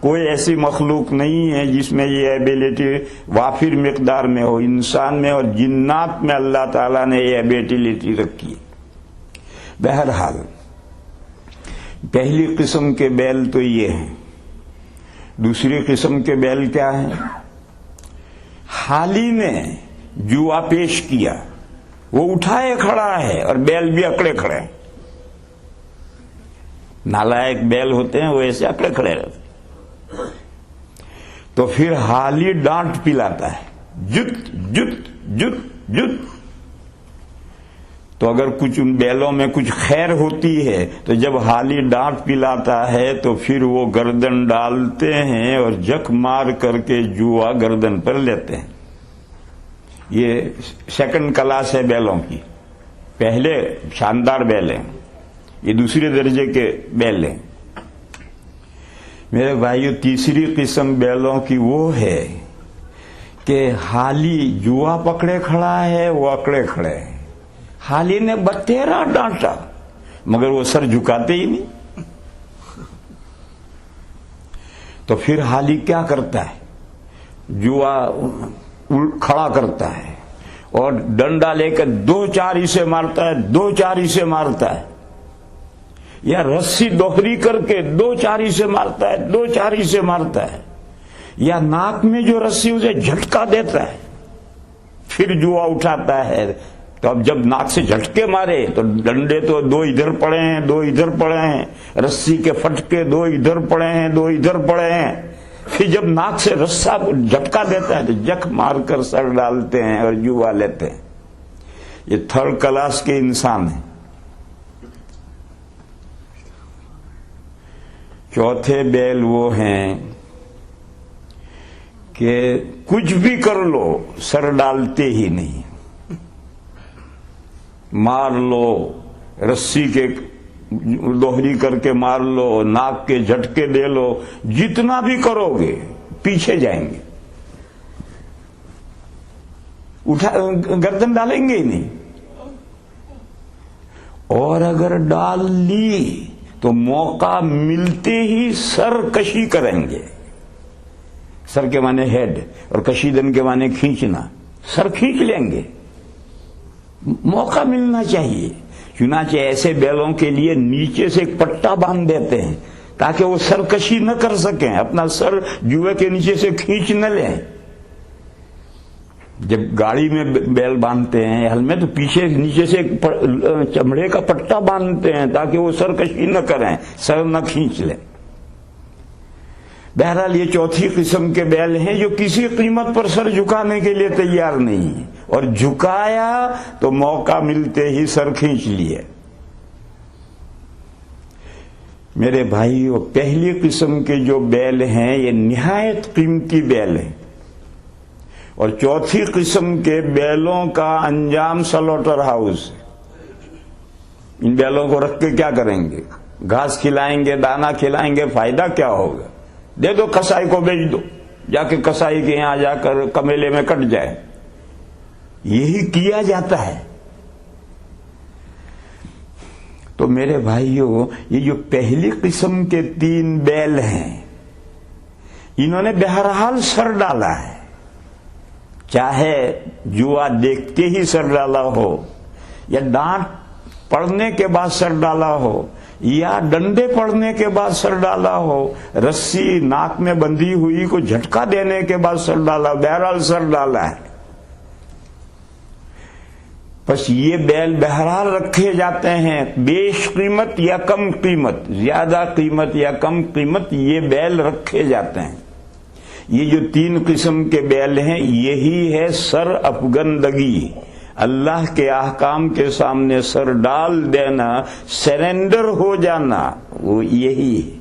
کوئی ایسی مخلوق نہیں ہے جس میں یہ ایبیلٹی وافر مقدار میں ہو. انسان میں اور جنات میں اللہ تعالیٰ نے یہ ایبیلٹی رکھی. بہرحال پہلی قسم کے بیل تو یہ ہیں. دوسری قسم کے بیل کیا ہیں؟ حالی نے جوا پیش کیا, وہ اٹھائے کھڑا ہے اور بیل بھی اکڑے کھڑے ہیں. نالائق بیل ہوتے ہیں وہ ایسے اکڑے کھڑے رہتے. تو پھر حالی ڈانٹ پلاتا ہے, جت جت جت جت. تو اگر کچھ ان بیلوں میں کچھ خیر ہوتی ہے تو جب حالی ڈانٹ پلاتا ہے تو پھر وہ گردن ڈالتے ہیں اور جک مار کر کے جوا گردن پر لیتے ہیں. یہ سیکنڈ کلاس ہے بیلوں کی. پہلے شاندار بیل ہیں, یہ دوسرے درجے کے بیل ہیں. میرے بھائیو تیسری قسم بیلوں کی وہ ہے کہ حالی جوا پکڑے کھڑا ہے, وہ اکڑے کھڑے ہیں. حالی نے بتیرا ڈانٹا مگر وہ سر جھکاتے ہی نہیں. تو پھر حالی کیا کرتا ہے؟ جوا کھڑا کرتا ہے اور ڈنڈا لے کر 2-4 اسے مارتا ہے, 2-4 اسے مارتا ہے, یا رسی دوہری کر کے 2-4 اسے مارتا ہے, 2-4 اسے مارتا ہے, یا ناک میں جو رسی اسے جھٹکا دیتا ہے. پھر جوا اٹھاتا ہے. تو اب جب ناک سے جھٹکے مارے تو ڈنڈے تو 2 ادھر پڑے ہیں, 2 ادھر پڑے ہیں, رسی کے پھٹکے 2 ادھر پڑے ہیں, 2 ادھر پڑے ہیں. پھر جب ناک سے رسا جھٹکا دیتا ہے تو جک مار کر سر ڈالتے ہیں اور جوا لیتے ہیں. یہ تھرڈ کلاس کے انسان ہیں. چوتھے بیل وہ ہیں کہ کچھ بھی کر لو سر ڈالتے ہی نہیں. مار لو, رسی کے دوہری کر کے مار لو, ناک کے جھٹکے دے لو, جتنا بھی کرو گے پیچھے جائیں گے, گردن ڈالیں گے ہی نہیں. اور اگر ڈال لی تو موقع ملتے ہی سر کشی کریں گے. سر کے معنی ہیڈ اور کشیدن کے معنی کھینچنا. سر کھینچ لیں گے, موقع ملنا چاہیے. چنانچہ ایسے بیلوں کے لیے نیچے سے ایک پٹا باندھ دیتے ہیں تاکہ وہ سر کشی نہ کر سکیں, اپنا سر جوئے کے نیچے سے کھینچ نہ لیں. جب گاڑی میں بیل باندھتے ہیں ہل میں تو پیچھے نیچے سے ایک چمڑے کا پٹا باندھتے ہیں تاکہ وہ سر کشی نہ کریں, سر نہ کھینچ لیں. بہرحال یہ چوتھی قسم کے بیل ہیں جو کسی قیمت پر سر جھکانے کے لیے تیار نہیں ہے, اور جھکایا تو موقع ملتے ہی سر کھینچ لیے. میرے بھائیو پہلی قسم کے جو بیل ہیں یہ نہایت قیمتی بیل ہیں, اور چوتھی قسم کے بیلوں کا انجام سلوٹر ہاؤس. ان بیلوں کو رکھ کے کیا کریں گے؟ گھاس کھلائیں گے, دانا کھلائیں گے, فائدہ کیا ہوگا؟ دے دو کسائی کو, بیچ دو, جا کے کسائی کے یہاں جا کر کمیلے میں کٹ جائے. یہی کیا جاتا ہے. تو میرے بھائیوں یہ جو پہلی قسم کے 3 بیل ہیں انہوں نے بہرحال سر ڈالا ہے, چاہے جوا دیکھتے ہی سر ڈالا ہو, یا ڈانٹ پڑنے کے بعد سر ڈالا ہو, یا ڈنڈے پڑنے کے بعد سر ڈالا ہو, رسی ناک میں بندھی ہوئی کو جھٹکا دینے کے بعد سر ڈالا, بہرحال سر ڈالا ہے. بس یہ بیل بہرحال رکھے جاتے ہیں, بیش قیمت یا کم قیمت, زیادہ قیمت یا کم قیمت, یہ بیل رکھے جاتے ہیں. یہ جو 3 قسم کے بیل ہیں یہی ہے سر افگندگی. اللہ کے احکام کے سامنے سر ڈال دینا، سرنڈر ہو جانا، وہ یہی ہے۔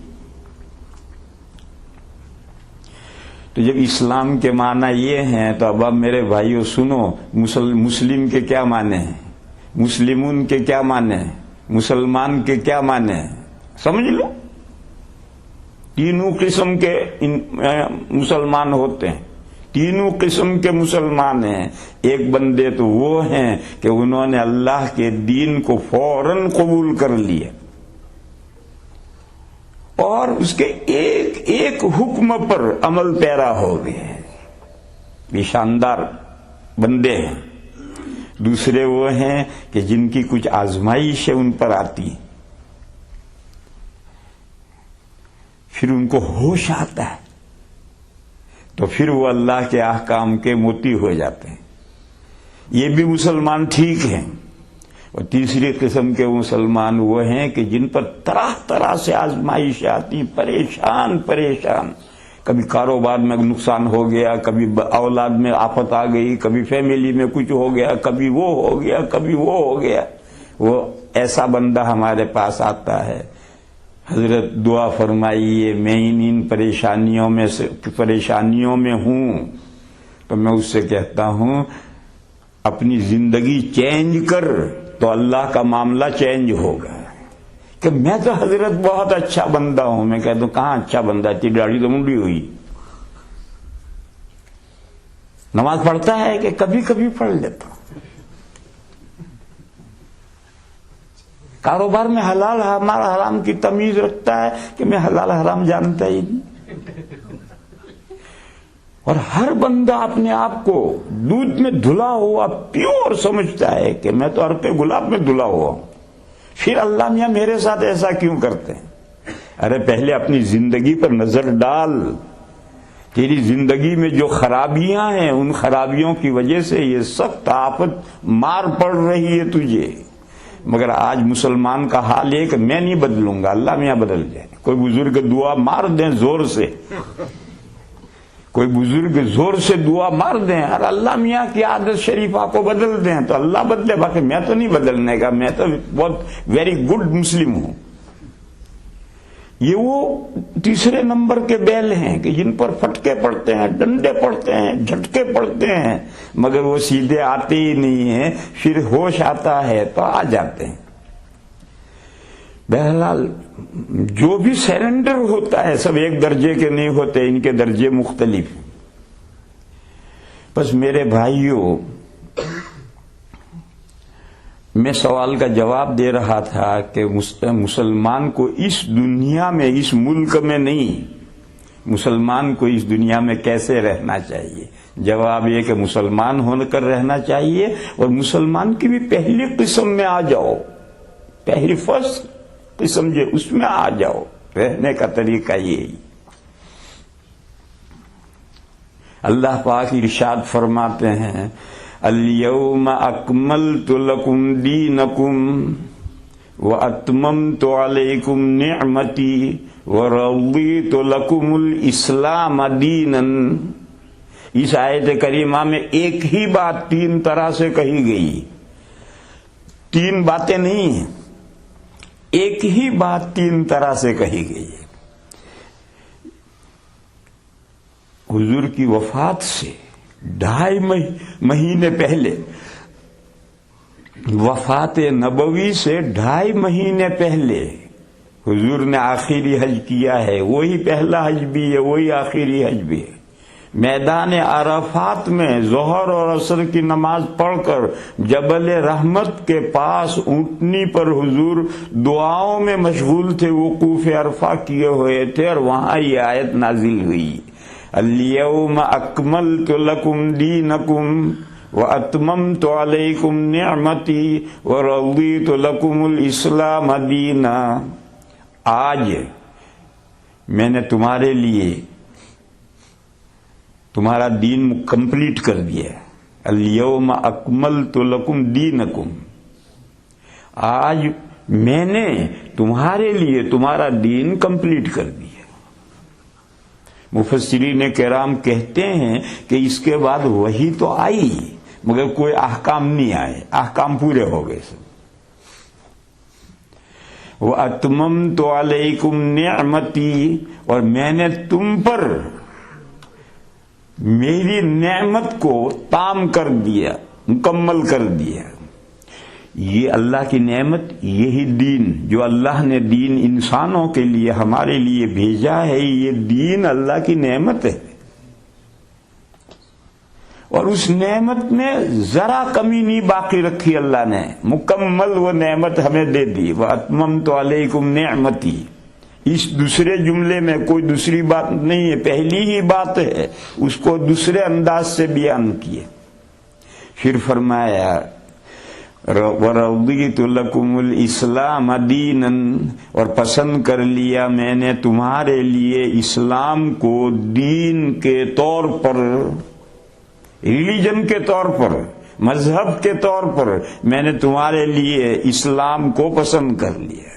تو جب اسلام کے معنی یہ ہیں تو اب میرے بھائیوں سنو، مسلم کے کیا معنی ہیں، مسلمون کے کیا معنی ہیں، مسلمان کے کیا معنی ہیں، سمجھ لو۔ تینوں قسم کے مسلمان ہوتے ہیں، تینوں قسم کے مسلمان ہیں۔ ایک بندے تو وہ ہیں کہ انہوں نے اللہ کے دین کو فوراً قبول کر لیا اور اس کے ایک ایک حکم پر عمل پیرا ہو گئے، یہ شاندار بندے ہیں۔ دوسرے وہ ہیں کہ جن کی کچھ آزمائش ان پر آتی، پھر ان کو ہوش آتا ہے تو پھر وہ اللہ کے احکام کے مطیع ہو جاتے ہیں، یہ بھی مسلمان ٹھیک ہیں۔ اور تیسری قسم کے مسلمان وہ ہیں کہ جن پر طرح طرح سے آزمائش آتی، پریشان، کبھی کاروبار میں نقصان ہو گیا، کبھی اولاد میں آفت آ گئی، کبھی فیملی میں کچھ ہو گیا، کبھی وہ ہو گیا، کبھی وہ ہو گیا۔ وہ ایسا بندہ ہمارے پاس آتا ہے، حضرت دعا فرمائیے میں ان پریشانیوں میں ہوں، تو میں اس سے کہتا ہوں اپنی زندگی چینج کر تو اللہ کا معاملہ چینج ہوگا۔ کہ میں تو حضرت بہت اچھا بندہ ہوں، میں کہتا ہوں کہاں اچھا بندہ، تیری داڑھی تو منڈی ہوئی، نماز پڑھتا ہے کہ کبھی کبھی پڑھ لیتا، کاروبار میں حلال ہمارا حرام کی تمیز رکھتا ہے کہ میں حلال حرام جانتا ہی نہیں۔ اور ہر بندہ اپنے آپ کو دودھ میں دھلا ہوا پیور سمجھتا ہے کہ میں تو عرق گلاب میں دھلا ہوا ہوں، پھر اللہ میاں میرے ساتھ ایسا کیوں کرتے ہیں؟ ارے پہلے اپنی زندگی پر نظر ڈال، تیری زندگی میں جو خرابیاں ہیں ان خرابیوں کی وجہ سے یہ سخت آفت مار پڑ رہی ہے تجھے۔ مگر آج مسلمان کا حال ہے کہ میں نہیں بدلوں گا، اللہ میاں بدل جائے۔ کوئی بزرگ دعا مار دیں زور سے، کوئی بزرگ زور سے دعا مار دیں اور اللہ میاں کی عادت شریفہ کو بدل دیں تو اللہ بدلے، باقی میں تو نہیں بدلنے کا، میں تو بہت ویری گڈ مسلم ہوں۔ یہ وہ تیسرے نمبر کے بیل ہیں کہ جن پر پھٹکے پڑتے ہیں، ڈنڈے پڑتے ہیں، جھٹکے پڑتے ہیں، مگر وہ سیدھے آتے ہی نہیں ہیں، پھر ہوش آتا ہے تو آ جاتے ہیں۔ بہرحال جو بھی سرنڈر ہوتا ہے سب ایک درجے کے نہیں ہوتے، ان کے درجے مختلف ہیں۔ بس میرے بھائیوں، میں سوال کا جواب دے رہا تھا کہ مسلمان کو اس دنیا میں، اس ملک میں نہیں، مسلمان کو اس دنیا میں کیسے رہنا چاہیے؟ جواب یہ کہ مسلمان ہو کر رہنا چاہیے، اور مسلمان کی بھی پہلی قسم میں آ جاؤ، پہلی فرسٹ قسم جو اس میں آ جاؤ۔ رہنے کا طریقہ یہی۔ اللہ پاک ارشاد فرماتے ہیں الیوم اکملت لکم دینکم واتممت علیکم نعمتی ورضیت لکم الاسلام دینا۔ اس آیت کریمہ میں ایک ہی بات تین طرح سے کہی گئی، تین باتیں نہیں ہیں، ایک ہی بات تین طرح سے کہی گئی ہے۔ حضور کی وفات سے 2.5 مہینے پہلے، وفات نبوی سے 2.5 مہینے پہلے حضور نے آخری حج کیا ہے، وہی پہلا حج بھی ہے، وہی آخری حج بھی ہے۔ میدان عرفات میں ظہر اور عصر کی نماز پڑھ کر جبل رحمت کے پاس اونٹنی پر حضور دعاؤں میں مشغول تھے، وقوف عرفہ کیے ہوئے تھے، اور وہاں یہ آیت نازل ہوئی الیوم اکملت لکم دینکم واتممت علیکم نعمتی ورضیت لکم الاسلام دینا۔ آج میں نے تمہارے لیے تمہارا دین کمپلیٹ کر دیا۔ الیوم اکملت لکم دینکم، آج میں نے تمہارے لیے تمہارا دین کمپلیٹ کر دیا۔ مفسرین کرام کہتے ہیں کہ اس کے بعد وحی تو آئی، مگر کوئی احکام نہیں آئے، احکام پورے ہو گئے سب۔ وَأَتْمَمْتُ عَلَيْكُمْ نِعْمَتِي، اور میں نے تم پر میری نعمت کو تام کر دیا، مکمل کر دیا۔ یہ اللہ کی نعمت، یہی دین جو اللہ نے دین انسانوں کے لیے ہمارے لیے بھیجا ہے، یہ دین اللہ کی نعمت ہے، اور اس نعمت میں ذرا کمی نہیں باقی رکھی اللہ نے، مکمل وہ نعمت ہمیں دے دی۔ وَأَتْمَمْتُ عَلَيْكُمْ نِعْمَتِي، اس دوسرے جملے میں کوئی دوسری بات نہیں ہے، پہلی ہی بات ہے، اس کو دوسرے انداز سے بیان کیے۔ پھر فرمایا وَرَضِيتُ لَكُمُ الْإِسْلَامَ دِينًا، اور پسند کر لیا میں نے تمہارے لیے اسلام کو دین کے طور پر، ریلیجن کے طور پر، مذہب کے طور پر میں نے تمہارے لیے اسلام کو پسند کر لیا۔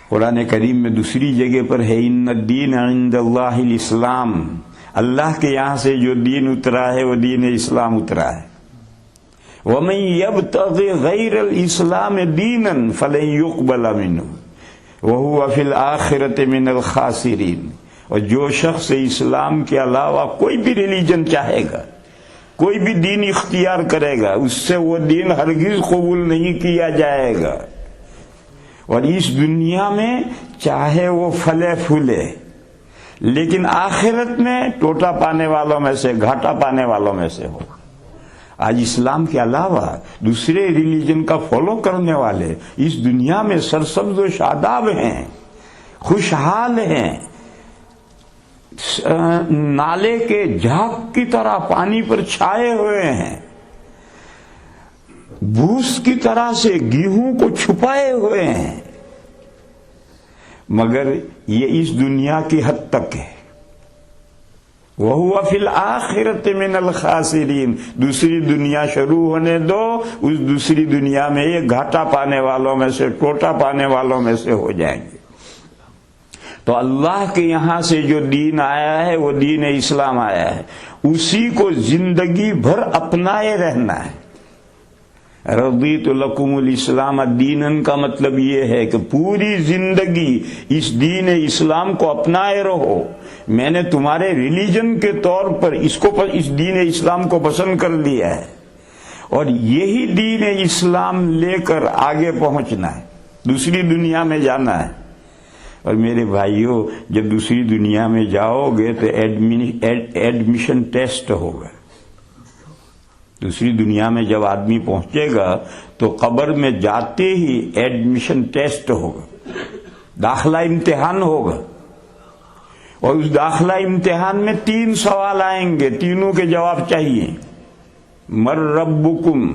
قرآن کریم میں دوسری جگہ پر ہے ان الدین عند اللہ الاسلام، اللہ کے یہاں سے جو دین اترا ہے وہ دین اسلام اترا ہے۔ وَمَن يَبْتَغِ غَيْرَ الْإِسْلَامِ دِينًا فَلَن يُقْبَلَ مِنْهُ وَهُوَ فِي الْآخِرَةِ مِنَ الْخَاسِرِينَ، اور جو شخص اسلام کے علاوہ کوئی بھی ریلیجن چاہے گا، کوئی بھی دین اختیار کرے گا، اس سے وہ دین ہرگز قبول نہیں کیا جائے گا، اور اس دنیا میں چاہے وہ پھلے پھولے، لیکن آخرت میں ٹوٹا پانے والوں میں سے، گھاٹا پانے والوں میں سے ہوگا۔ آج اسلام کے علاوہ دوسرے ریلیجن کا فالو کرنے والے اس دنیا میں سرسبز و شاداب ہیں، خوشحال ہیں، نالے کے جھاگ کی طرح پانی پر چھائے ہوئے ہیں، بھوس کی طرح سے گیہوں کو چھپائے ہوئے ہیں، مگر یہ اس دنیا کی حد تک ہے۔ وَهُوَ فِي الْآخِرَةِ مِنَ الْخَاسِرِينَ، دوسری دنیا شروع ہونے دو، اس دوسری دنیا میں یہ گھاٹا پانے والوں میں سے، ٹوٹا پانے والوں میں سے ہو جائیں گے۔ تو اللہ کے یہاں سے جو دین آیا ہے وہ دین اسلام آیا ہے، اسی کو زندگی بھر اپنائے رہنا ہے۔ رضیت لکم الاسلام دینن کا مطلب یہ ہے کہ پوری زندگی اس دین اسلام کو اپنائے رہو۔ میں نے تمہارے ریلیجن کے طور پر اس دین اسلام کو پسند کر لیا ہے، اور یہی دین اسلام لے کر آگے پہنچنا ہے، دوسری دنیا میں جانا ہے۔ اور میرے بھائیوں، جب دوسری دنیا میں جاؤ گے تو ایڈمیشن ٹیسٹ ہوگا۔ دوسری دنیا میں جب آدمی پہنچے گا تو قبر میں جاتے ہی ایڈمیشن ٹیسٹ ہوگا، داخلہ امتحان ہوگا، اور اس داخلہ امتحان میں 3 سوال آئیں گے، تینوں کے جواب چاہیے۔ مر ربکم،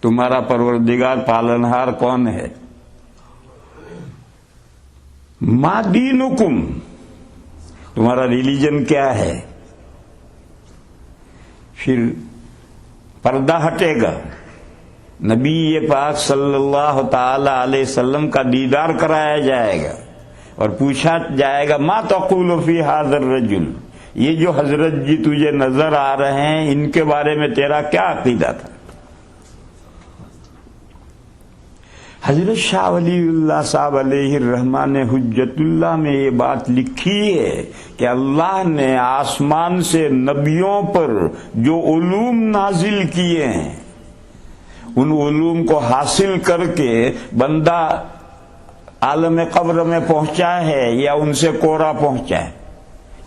تمہارا پروردگار پالنہار کون ہے؟ ما دینکم، تمہارا ریلیجن کیا ہے؟ پھر پردہ ہٹے گا، نبی پاک صلی اللہ تعالی علیہ وسلم کا دیدار کرایا جائے گا، اور پوچھا جائے گا ما تقول فی ھذا الرجل، یہ جو حضرت جی تجھے نظر آ رہے ہیں ان کے بارے میں تیرا کیا عقیدہ تھا؟ حضرت شاہ ولی اللہ صاحب علیہ الرحمن نے حجت اللہ میں یہ بات لکھی ہے کہ اللہ نے آسمان سے نبیوں پر جو علوم نازل کیے ہیں، ان علوم کو حاصل کر کے بندہ عالم قبر میں پہنچا ہے یا ان سے کورا پہنچا ہے۔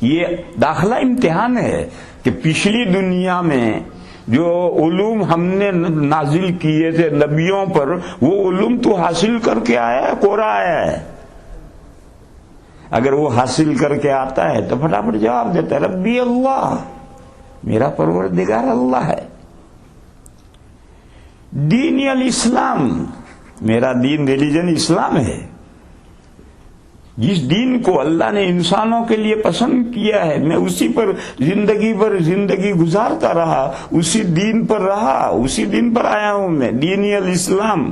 یہ داخلہ امتحان ہے کہ پچھلی دنیا میں جو علوم ہم نے نازل کیے تھے نبیوں پر، وہ علوم تو حاصل کر کے آیا ہے، کورا آیا ہے؟ اگر وہ حاصل کر کے آتا ہے تو فٹافٹ جواب دیتا ہے ربی اللہ، میرا پروردگار اللہ ہے۔ دین الاسلام، میرا دین ریلیجن اسلام ہے۔ جس دین کو اللہ نے انسانوں کے لیے پسند کیا ہے، میں اسی پر زندگی گزارتا رہا، اسی دین پر رہا، اسی دین پر آیا ہوں میں، دین الاسلام۔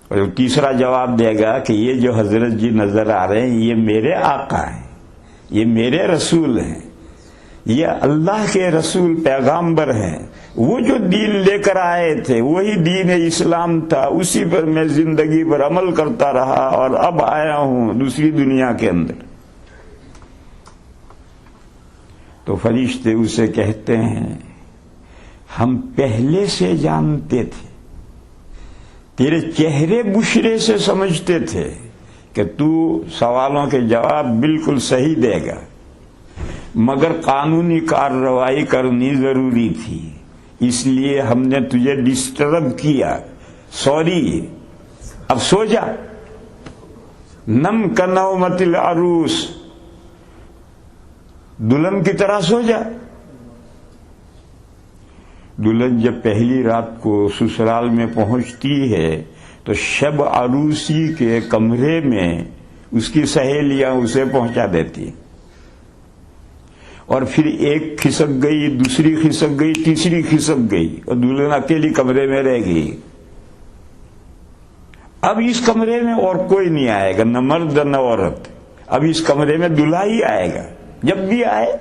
اور تیسرا جواب دے گا کہ یہ جو حضرت جی نظر آ رہے ہیں یہ میرے آقا ہیں، یہ میرے رسول ہیں، یہ اللہ کے رسول پیغامبر ہیں، وہ جو دین لے کر آئے تھے وہی دین اسلام تھا، اسی پر میں زندگی پر عمل کرتا رہا اور اب آیا ہوں دوسری دنیا کے اندر۔ تو فرشتے اسے کہتے ہیں ہم پہلے سے جانتے تھے، تیرے چہرے بشرے سے سمجھتے تھے کہ تو سوالوں کے جواب بالکل صحیح دے گا، مگر قانونی کارروائی کرنی ضروری تھی، اس لیے ہم نے تجھے ڈسٹرب کیا، سوری، اب سو جا، نم کنومت العروس، دلہن کی طرح سو جا۔ دلہن جب پہلی رات کو سسرال میں پہنچتی ہے تو شب عروسی کے کمرے میں اس کی سہیلیاں اسے پہنچا دیتی، اور پھر ایک کھسک گئی، دوسری کھسک گئی، تیسری کھسک گئی، اور دلہن اکیلی کمرے میں رہ گئی۔ اب اس کمرے میں اور کوئی نہیں آئے گا، نہ مرد نہ عورت، اب اس کمرے میں دلہا ہی آئے گا، جب بھی آئے۔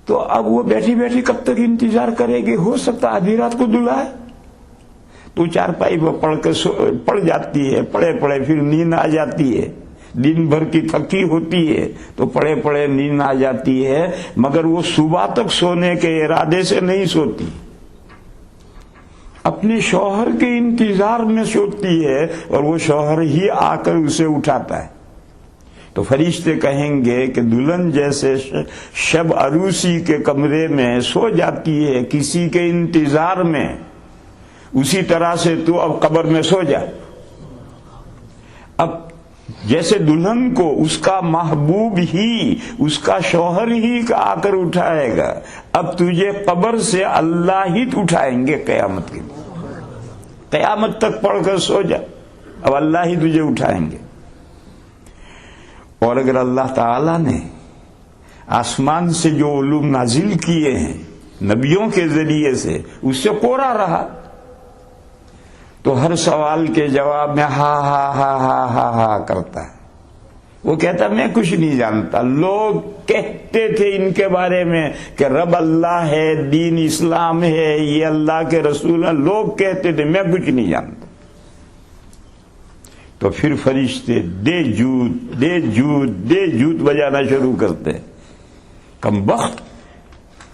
تو اب وہ بیٹھی بیٹھی کب تک انتظار کرے گی؟ ہو سکتا آدھی رات کو دلہا ہے تو چارپائی پر پڑ جاتی ہے، پڑے پڑے پھر نیند آ جاتی ہے، دن بھر کی تھکی ہوتی ہے تو پڑے پڑے نیند آ جاتی ہے، مگر وہ صبح تک سونے کے ارادے سے نہیں سوتی، اپنے شوہر کے انتظار میں سوتی ہے، اور وہ شوہر ہی آ کر اسے اٹھاتا ہے۔ تو فرشتے کہیں گے کہ دلہن جیسے شب عروسی کے کمرے میں سو جاتی ہے کسی کے انتظار میں، اسی طرح سے تو اب قبر میں سو جا۔ اب جیسے دلہن کو اس کا محبوب ہی، اس کا شوہر ہی آ کر اٹھائے گا، اب تجھے قبر سے اللہ ہی اٹھائیں گے قیامت کے دن۔ قیامت تک پڑھ کر سو جا، اب اللہ ہی تجھے اٹھائیں گے۔ اور اگر اللہ تعالی نے آسمان سے جو علوم نازل کیے ہیں نبیوں کے ذریعے سے، اس سے کوڑا رہا تو ہر سوال کے جواب میں ہا ہا ہا ہا ہا ہا کرتا ہے۔ وہ کہتا میں کچھ نہیں جانتا، لوگ کہتے تھے ان کے بارے میں کہ رب اللہ ہے، دین اسلام ہے، یہ اللہ کے رسول ہیں، لوگ کہتے تھے، میں کچھ نہیں جانتا۔ تو پھر فرشتے دے جوت دے جوت دے جوت بجانا شروع کرتے ہیں۔ کم بخت،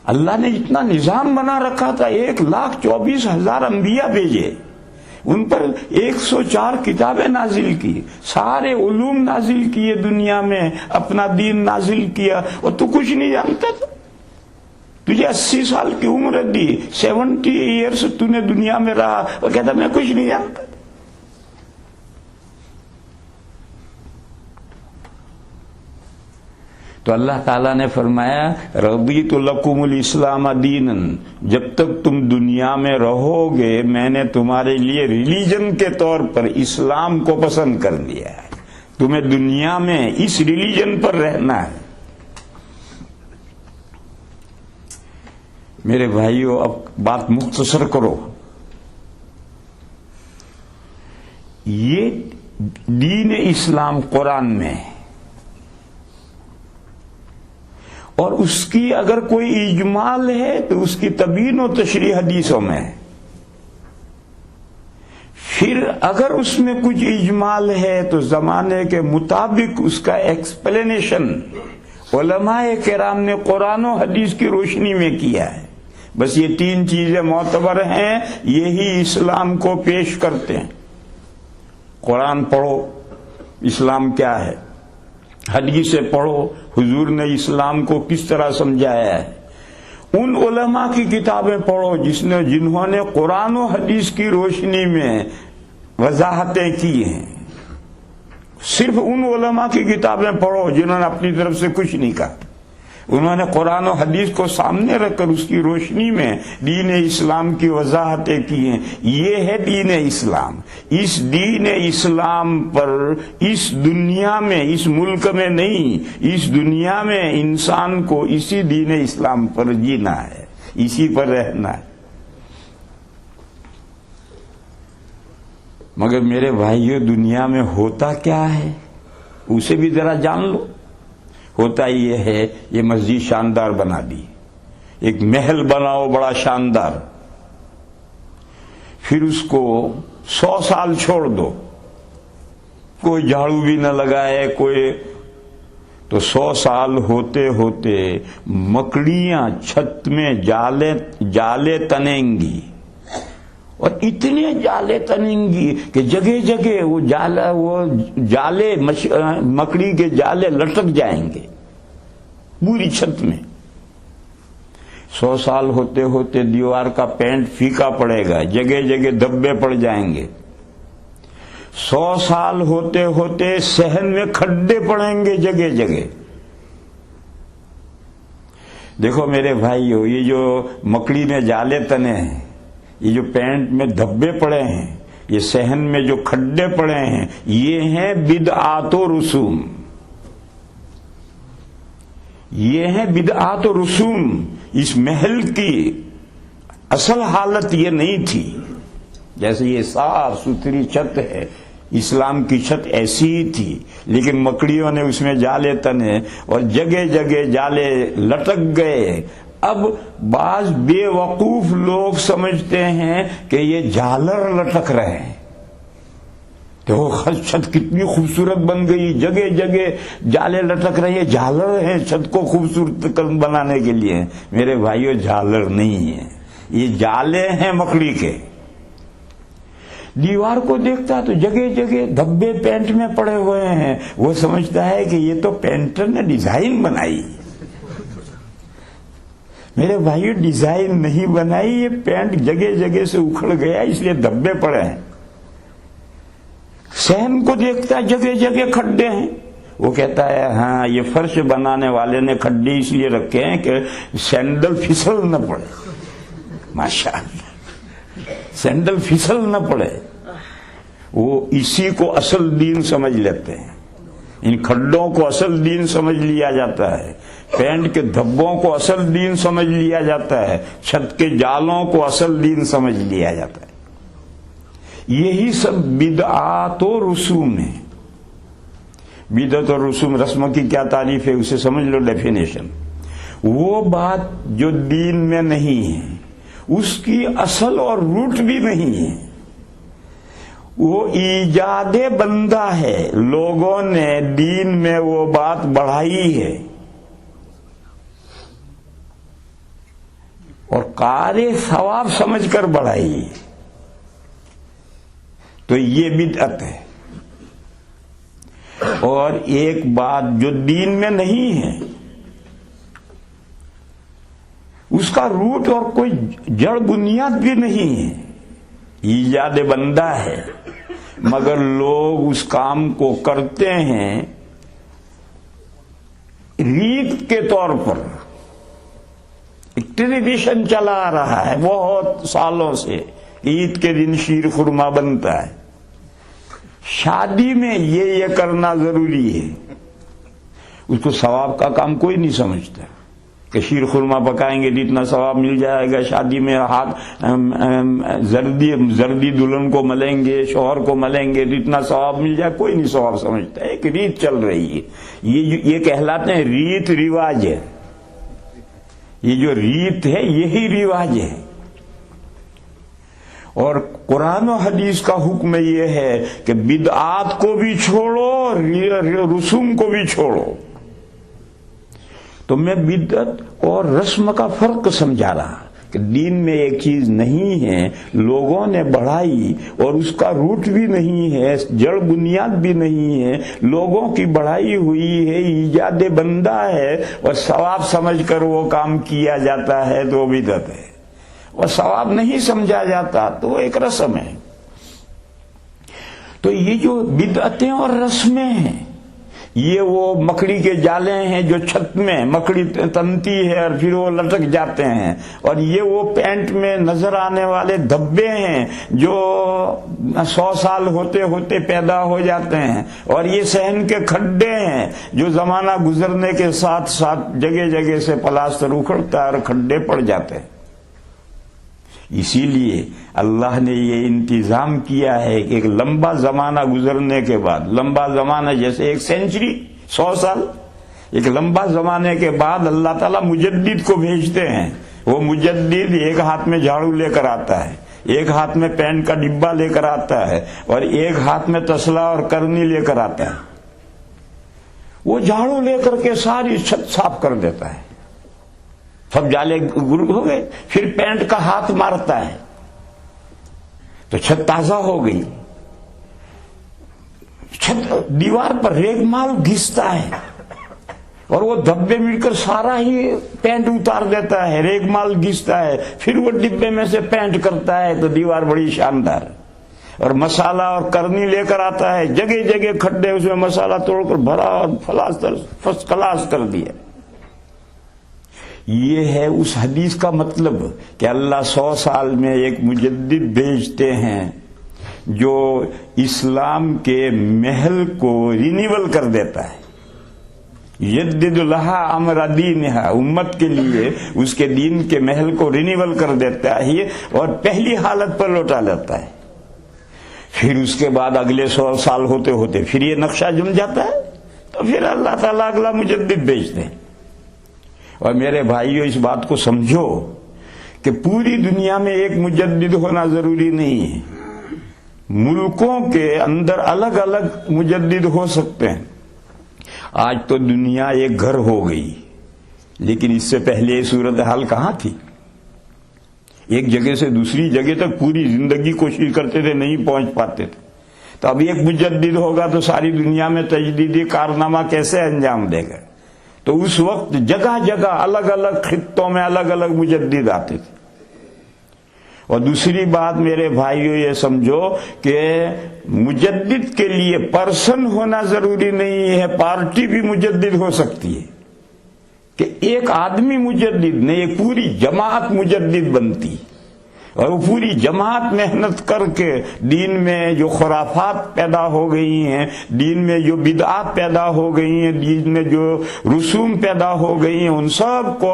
اللہ نے اتنا نظام بنا رکھا تھا، 1,24,000 انبیاء بھیجے، ان پر 104 کتابیں نازل کی، سارے علوم نازل کیے، دنیا میں اپنا دین نازل کیا، اور تو کچھ نہیں جانتا تھا۔ تجھے 80 سال کی عمر دی، 70 ایئرس تو نے دنیا میں رہا، اور کہتا میں کچھ نہیں جانتا۔ تو اللہ تعالیٰ نے فرمایا رضیت لکم الاسلام دینا، جب تک تم دنیا میں رہو گے میں نے تمہارے لیے ریلیجن کے طور پر اسلام کو پسند کر لیا ہے، تمہیں دنیا میں اس ریلیجن پر رہنا ہے۔ میرے بھائیو، اب بات مختصر کرو، یہ دین اسلام قرآن میں ہے، اور اس کی اگر کوئی اجمال ہے تو اس کی تبیین و تشریح حدیثوں میں ہے، پھر اگر اس میں کچھ اجمال ہے تو زمانے کے مطابق اس کا ایکسپلینیشن علماء کرام نے قرآن و حدیث کی روشنی میں کیا ہے۔ بس یہ 3 چیزیں معتبر ہیں، یہی اسلام کو پیش کرتے ہیں۔ قرآن پڑھو، اسلام کیا ہے، حدیث سے پڑھو، حضور نے اسلام کو کس طرح سمجھایا ہے، ان علماء کی کتابیں پڑھو جنہوں نے قرآن و حدیث کی روشنی میں وضاحتیں کی ہیں، صرف ان علماء کی کتابیں پڑھو جنہوں نے اپنی طرف سے کچھ نہیں کہا، انہوں نے قرآن و حدیث کو سامنے رکھ کر اس کی روشنی میں دین اسلام کی وضاحتیں کی ہیں۔ یہ ہے دین اسلام۔ اس دین اسلام پر اس دنیا میں، اس ملک میں نہیں، اس دنیا میں انسان کو اسی دین اسلام پر جینا ہے، اسی پر رہنا ہے۔ مگر میرے بھائیو، دنیا میں ہوتا کیا ہے اسے بھی ذرا جان لو۔ ہوتا یہ ہے یہ مسجد شاندار بنا دی، ایک محل بناؤ بڑا شاندار، پھر اس کو 100 سال چھوڑ دو، کوئی جھاڑو بھی نہ لگائے کوئی، تو 100 سال ہوتے ہوتے مکڑیاں چھت میں جالے تنیں گی، اور اتنے جالے تنیں گی کہ جگہ جگہ وہ جالے مکڑی کے جالے لٹک جائیں گے پوری چھت میں۔ 100 سال ہوتے ہوتے دیوار کا پینٹ پھیکا پڑے گا، جگہ جگہ دھبے پڑ جائیں گے۔ 100 سال ہوتے ہوتے صحن میں کھڈے پڑیں گے جگہ جگہ۔ دیکھو میرے بھائیو، یہ جو مکڑی میں جالے تنے ہیں، یہ جو پینٹ میں دھبے پڑے ہیں، یہ صحن میں جو کھڈے پڑے ہیں، یہ ہیں بدعات و رسوم، یہ ہیں بدعات و رسوم۔ اس محل کی اصل حالت یہ نہیں تھی، جیسے یہ صاف ستھری چھت ہے، اسلام کی چھت ایسی ہی تھی، لیکن مکڑیوں نے اس میں جالے تنے اور جگہ جگہ جالے لٹک گئے۔ اب بعض بے وقوف لوگ سمجھتے ہیں کہ یہ جالر لٹک رہے ہیں، تو چھت کتنی خوبصورت بن گئی، جگہ جگہ جالے لٹک رہے ہیں، جالر ہیں چھت کو خوبصورت بنانے کے لیے۔ میرے بھائیو جالر نہیں ہیں، یہ جالے ہیں مکڑی کے۔ دیوار کو دیکھتا تو جگہ جگہ دھبے پینٹ میں پڑے ہوئے ہیں، وہ سمجھتا ہے کہ یہ تو پینٹر نے ڈیزائن بنائی۔ میرے بھائیو ڈیزائن نہیں بنائی، یہ پینٹ جگہ جگہ سے اکھڑ گیا اس لیے دھبے پڑے ہیں۔ صحن کو دیکھتا ہے جگہ جگہ کھڈے ہیں، وہ کہتا ہے ہاں یہ فرش بنانے والے نے کھڈے اس لیے رکھے ہیں کہ سینڈل پھسل نہ پڑے۔ ماشاءاللہ، سینڈل پھسل نہ پڑے۔ وہ اسی کو اصل دین سمجھ لیتے ہیں، ان کھڈوں کو اصل دین سمجھ لیا جاتا ہے، پینٹ کے دھبوں کو اصل دین سمجھ لیا جاتا ہے، چھت کے جالوں کو اصل دین سمجھ لیا جاتا ہے۔ یہی سب بدعات و رسوم ہیں۔ بدعت اور رسوم، رسم کی کیا تعریف ہے اسے سمجھ لو ڈیفینیشن۔ وہ بات جو دین میں نہیں ہے، اس کی اصل اور روٹ بھی نہیں ہے، وہ ایجاد بندہ ہے، لوگوں نے دین میں وہ بات بڑھائی ہے اور کار ثواب سمجھ کر بڑھائی ہے، تو یہ بدعت ہے۔ اور ایک بات جو دین میں نہیں ہے، اس کا روٹ اور کوئی جڑ بنیاد بھی نہیں ہے، ایجاد بندہ ہے، مگر لوگ اس کام کو کرتے ہیں ریت کے طور پر۔ ایک ٹریڈیشن چلا آ رہا ہے بہت سالوں سے، عید کے دن شیر خورما بنتا ہے، شادی میں یہ کرنا ضروری ہے۔ اس کو ثواب کا کام کوئی نہیں سمجھتا کہ شیر خورما پکائیں گے تو اتنا ثواب مل جائے گا، شادی میں ہاتھ زردی دلہن کو ملیں گے، شوہر کو ملیں گے تو اتنا ثواب مل جائے، کوئی نہیں ثواب سمجھتا۔ ایک ریت چل رہی ہے، یہ کہلاتے ہیں ریت رواج ہے۔ یہ جو ریت ہے یہی رواج ہے، اور قرآن و حدیث کا حکم یہ ہے کہ بدعات کو بھی چھوڑو، رسوم کو بھی چھوڑو۔ تو میں بدعت اور رسم کا فرق سمجھا رہا کہ دین میں ایک چیز نہیں ہے، لوگوں نے بڑھائی اور اس کا روٹ بھی نہیں ہے، جڑ بنیاد بھی نہیں ہے، لوگوں کی بڑھائی ہوئی ہے، ایجاد بندہ ہے، اور ثواب سمجھ کر وہ کام کیا جاتا ہے تو بدعت ہے، اور ثواب نہیں سمجھا جاتا تو وہ ایک رسم ہے۔ تو یہ جو بدعتیں اور رسمیں ہیں، یہ وہ مکڑی کے جالے ہیں جو چھت میں مکڑی تنتی ہے اور پھر وہ لٹک جاتے ہیں، اور یہ وہ پینٹ میں نظر آنے والے دھبے ہیں جو 100 سال ہوتے ہوتے پیدا ہو جاتے ہیں، اور یہ صحن کے کھڈے ہیں جو زمانہ گزرنے کے ساتھ ساتھ جگہ جگہ سے پلاسٹر اکھڑتا ہے اور کھڈے پڑ جاتے ہیں۔ اسی لیے اللہ نے یہ انتظام کیا ہے کہ ایک لمبا زمانہ گزرنے کے بعد، لمبا زمانہ جیسے 1 سینچری 100 سال، ایک لمبا زمانے کے بعد اللہ تعالیٰ مجدد کو بھیجتے ہیں. وہ مجدد ایک ہاتھ میں جھاڑو لے کر آتا ہے, ایک ہاتھ میں پین کا ڈبہ لے کر آتا ہے, اور ایک ہاتھ میں تسلا اور کرنی لے کر آتا ہے. وہ جھاڑو لے کر کے ساری چھت صاف کر دیتا ہے, سب جالے گرگ ہو گئے. پھر پینٹ کا ہاتھ مارتا ہے تو چھت تازہ ہو گئی. چھت دیوار پر ریگ مال گھستا ہے اور وہ دھبے مل کر سارا ہی پینٹ اتار دیتا ہے, ریگ مال گھستا ہے. پھر وہ ڈبے میں سے پینٹ کرتا ہے تو دیوار بڑی شاندار. اور مسالہ اور کرنی لے کر آتا ہے, جگہ جگہ کھڈے, اس میں مسالہ توڑ کر بھرا اور فرسٹ کلاس کر دیا. یہ ہے اس حدیث کا مطلب کہ اللہ 100 سال میں ایک مجدد بھیجتے ہیں جو اسلام کے محل کو رینیول کر دیتا ہے. یجدد لہا امر دینہا, امت کے لیے اس کے دین کے محل کو رینیول کر دیتا ہے اور پہلی حالت پر لوٹا لیتا ہے. پھر اس کے بعد اگلے 100 سال ہوتے ہوتے پھر یہ نقشہ جم جاتا ہے تو پھر اللہ تعالیٰ اگلا مجدد بھیجتے ہیں. اور میرے بھائیوں, اس بات کو سمجھو کہ پوری دنیا میں ایک مجدد ہونا ضروری نہیں ہے. ملکوں کے اندر الگ الگ مجدد ہو سکتے ہیں. آج تو دنیا ایک گھر ہو گئی, لیکن اس سے پہلے یہ صورتحال کہاں تھی؟ ایک جگہ سے دوسری جگہ تک پوری زندگی کوشش کرتے تھے, نہیں پہنچ پاتے تھے. تو اب ایک مجدد ہوگا تو ساری دنیا میں تجدیدی کارنامہ کیسے انجام دے گا؟ تو اس وقت جگہ جگہ الگ الگ خطوں میں الگ الگ مجدد آتے تھے. اور دوسری بات میرے بھائیوں, یہ سمجھو کہ مجدد کے لیے پرسن ہونا ضروری نہیں ہے, پارٹی بھی مجدد ہو سکتی ہے. کہ ایک آدمی مجدد نہیں, ایک پوری جماعت مجدد بنتی, اور وہ پوری جماعت محنت کر کے دین میں جو خرافات پیدا ہو گئی ہیں, دین میں جو بدعات پیدا ہو گئی ہیں, دین میں جو رسوم پیدا ہو گئی ہیں, ان سب کو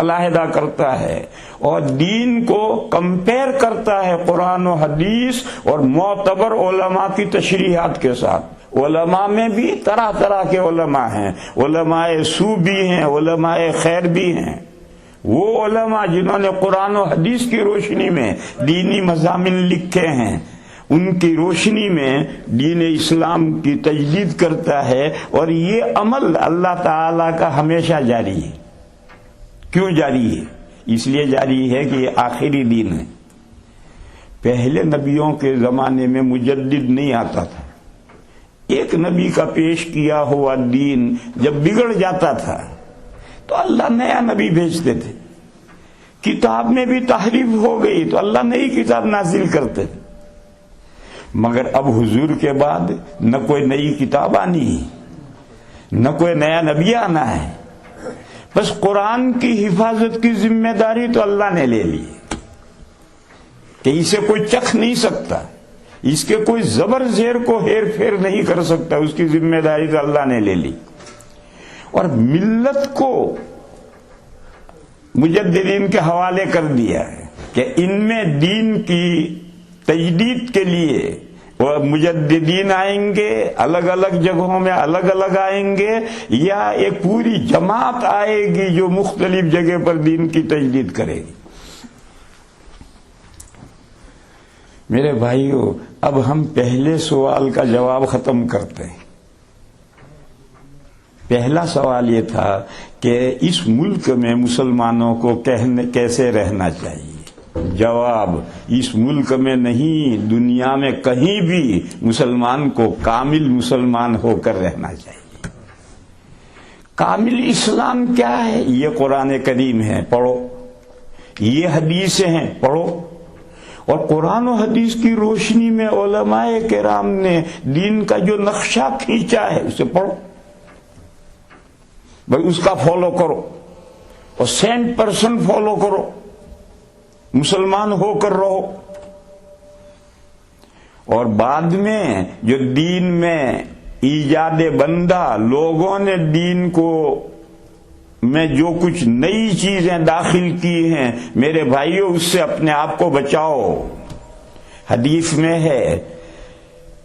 علیحدہ کرتا ہے اور دین کو کمپیر کرتا ہے قرآن و حدیث اور معتبر علماء کی تشریحات کے ساتھ. علماء میں بھی طرح طرح کے علماء ہیں, علماء سو بھی ہیں, علماء خیر بھی ہیں. وہ علماء جنہوں نے قرآن و حدیث کی روشنی میں دینی مضامین لکھے ہیں, ان کی روشنی میں دین اسلام کی تجدید کرتا ہے. اور یہ عمل اللہ تعالی کا ہمیشہ جاری ہے. کیوں جاری ہے؟ اس لیے جاری ہے کہ یہ آخری دین ہے. پہلے نبیوں کے زمانے میں مجدد نہیں آتا تھا. ایک نبی کا پیش کیا ہوا دین جب بگڑ جاتا تھا تو اللہ نیا نبی بھیجتے تھے. کتاب میں بھی تحریف ہو گئی تو اللہ نئی کتاب نازل کرتے تھے. مگر اب حضور کے بعد نہ کوئی نئی کتاب آنی ہے, نہ کوئی نیا نبی آنا ہے. بس قرآن کی حفاظت کی ذمہ داری تو اللہ نے لے لی کہ اسے کوئی چکھ نہیں سکتا, اس کے کوئی زبر زیر کو ہیر پھیر نہیں کر سکتا. اس کی ذمہ داری تو اللہ نے لے لی. اور ملت کو مجددین کے حوالے کر دیا ہے کہ ان میں دین کی تجدید کے لیے وہ مجددین آئیں گے, الگ الگ جگہوں میں الگ الگ آئیں گے, یا ایک پوری جماعت آئے گی جو مختلف جگہ پر دین کی تجدید کرے گی. میرے بھائیو, اب ہم پہلے سوال کا جواب ختم کرتے ہیں. پہلا سوال یہ تھا کہ اس ملک میں مسلمانوں کو کیسے رہنا چاہیے. جواب, اس ملک میں نہیں, دنیا میں کہیں بھی مسلمان کو کامل مسلمان ہو کر رہنا چاہیے. کامل اسلام کیا ہے؟ یہ قرآن کریم ہے, پڑھو. یہ حدیثیں ہیں, پڑھو. اور قرآن و حدیث کی روشنی میں علماء کرام نے دین کا جو نقشہ کھینچا ہے اسے پڑھو بھائی, اس کا فالو کرو اور 100% فالو کرو, مسلمان ہو کر رہو. اور بعد میں جو دین میں ایجاد بندہ, لوگوں نے دین کو میں جو کچھ نئی چیزیں داخل کی ہیں, میرے بھائیوں اس سے اپنے آپ کو بچاؤ. حدیث میں ہے